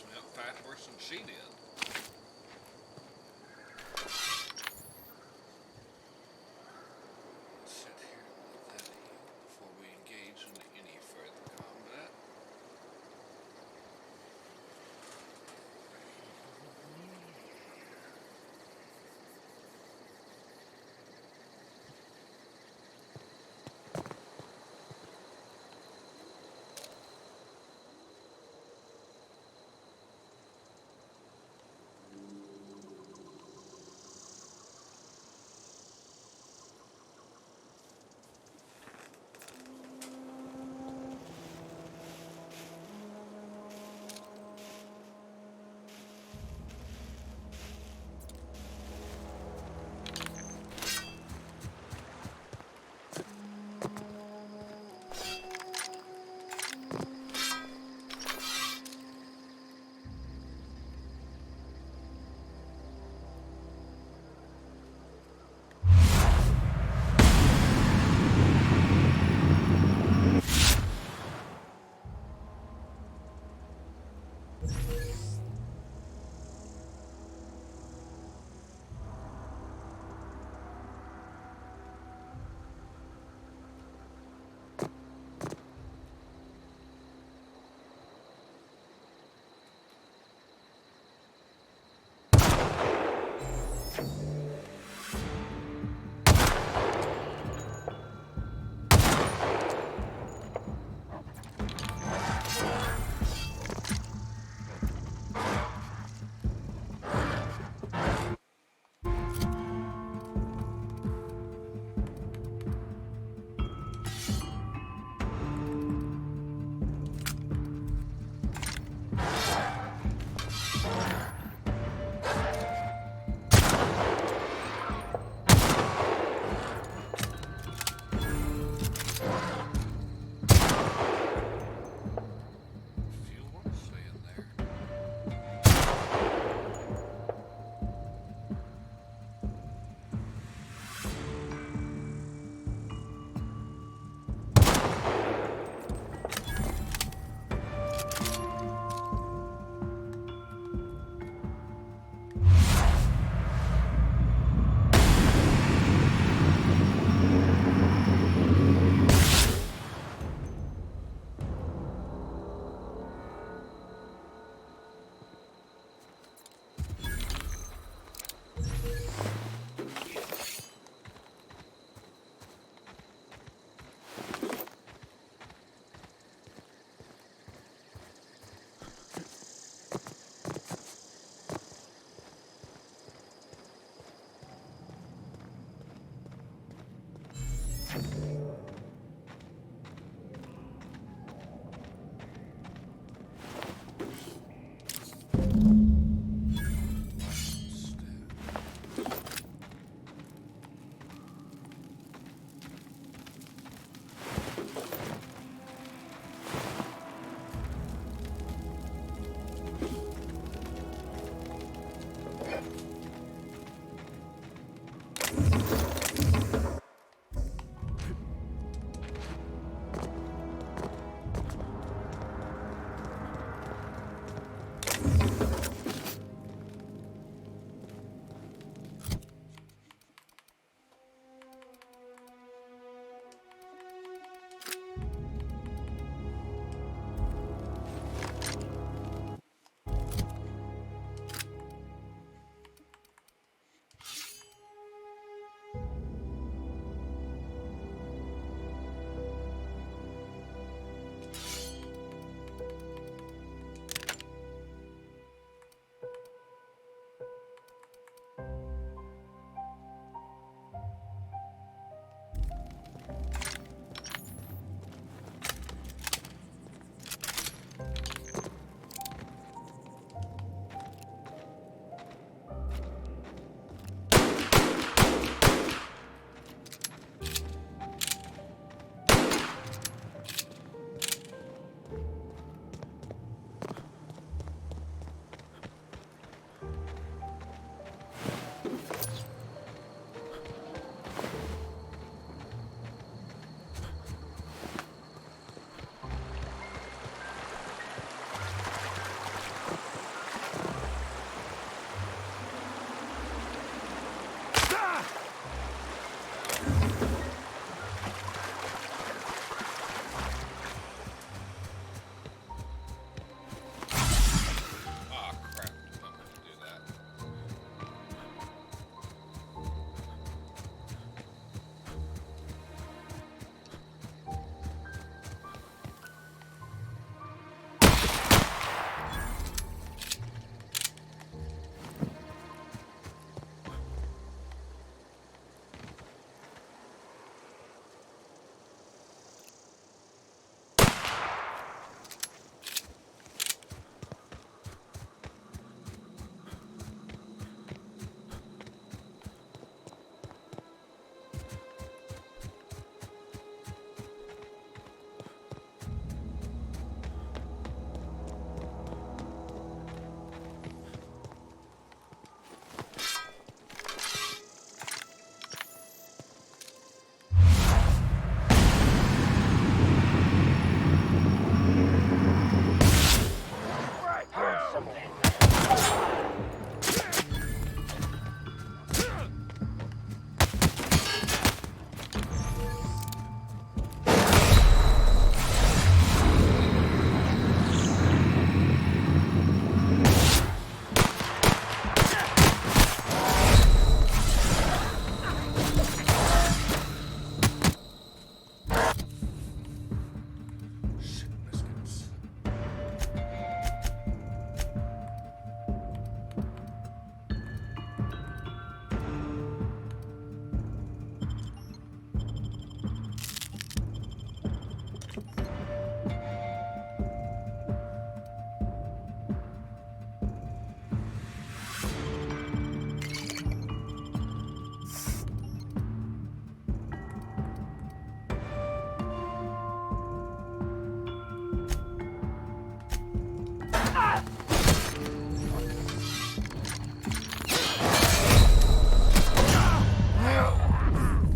me up far worse than she did. Sit here and let that heal before we engage in any further combat.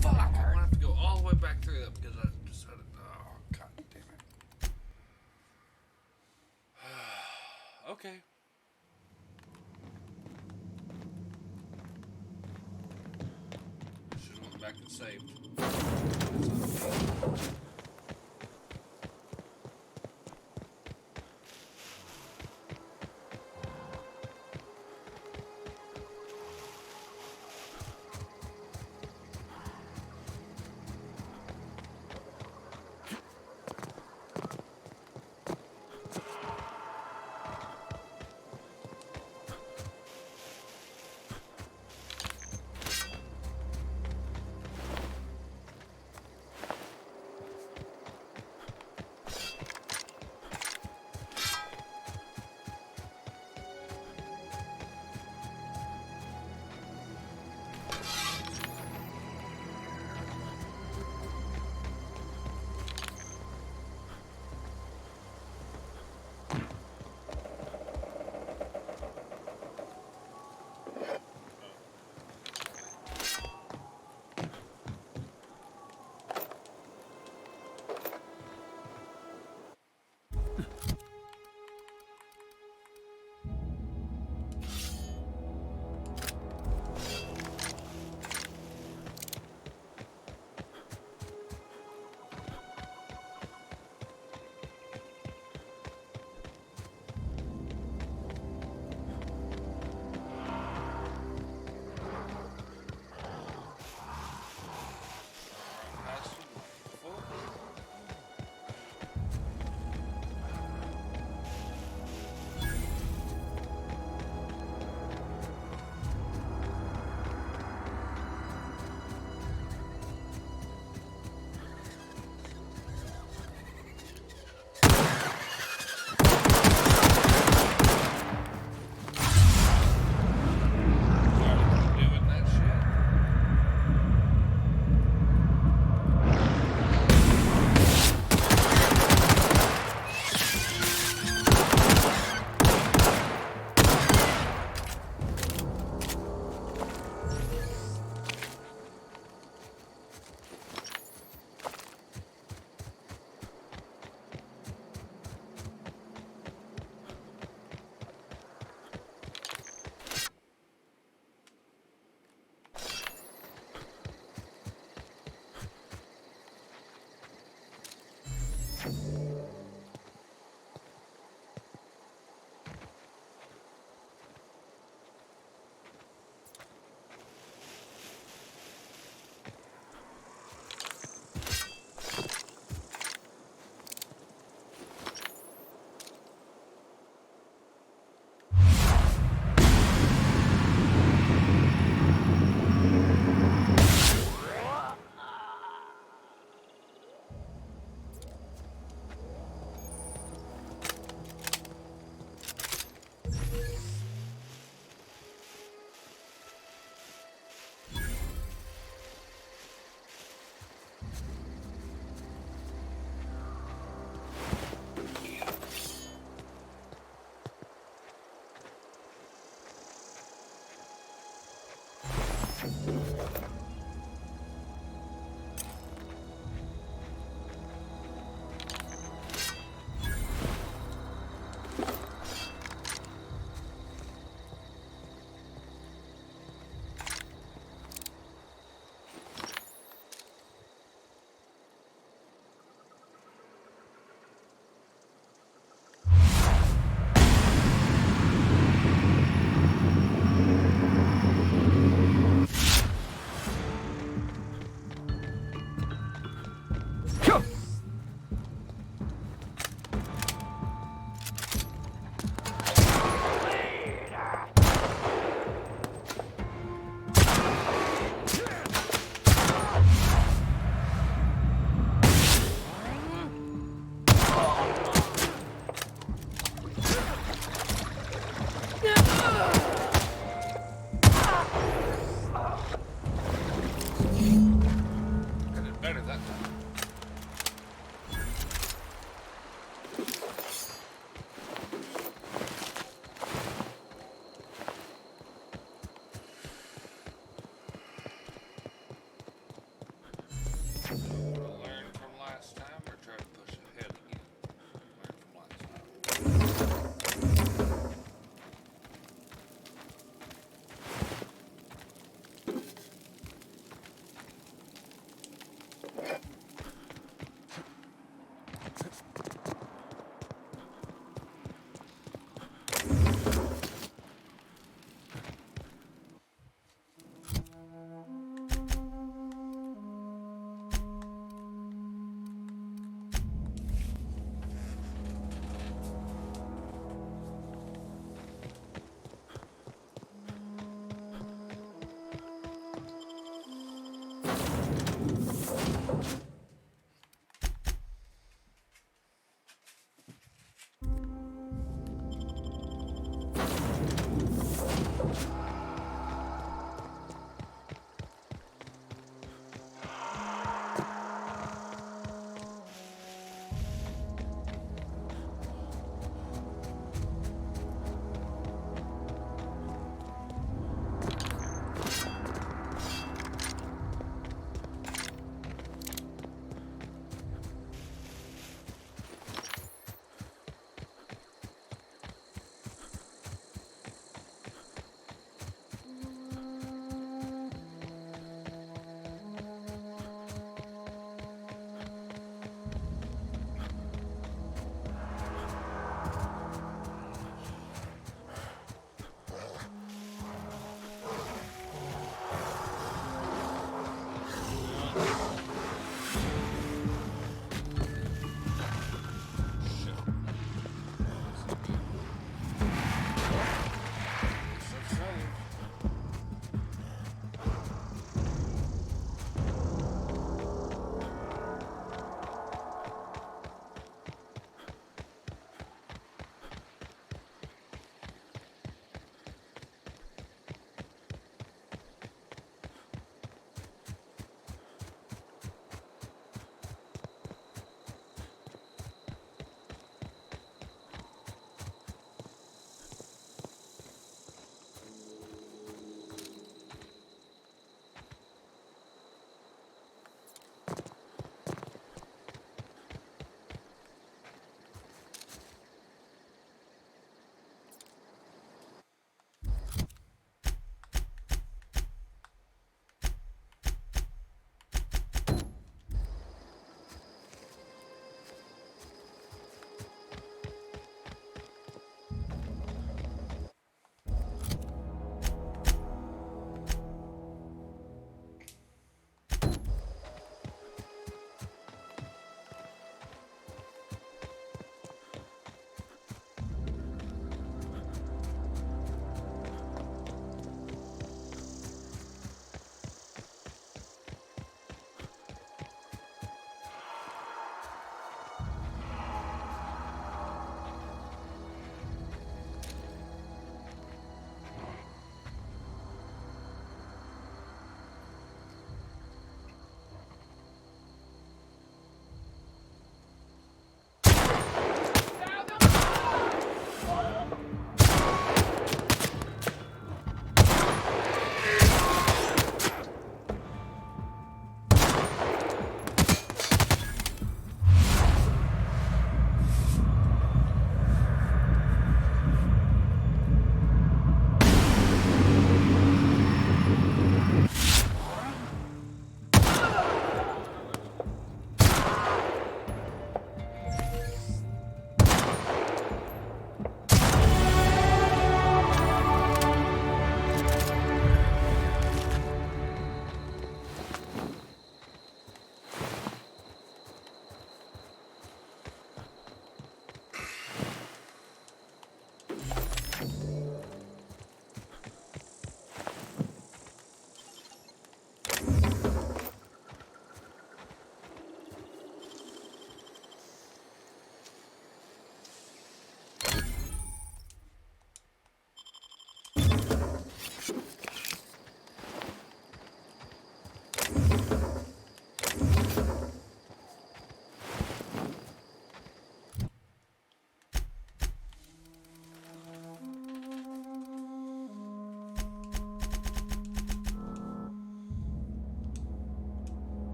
Fuck, I'm gonna have to go all the way back through that because I decided. Oh, god damn it. Okay. Should have went back and saved.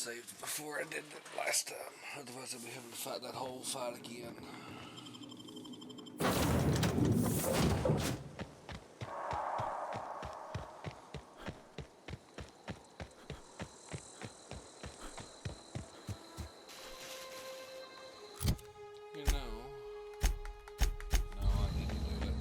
saved before I did it last time. Otherwise, I'd be having to fight that whole fight again. You know, no, I need to do it.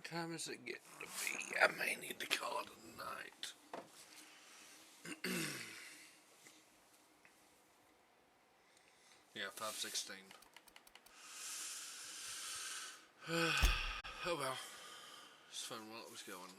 time is it getting to be? I may need to call it a night. Yeah, 5:16. Oh well. It's fun while it was going.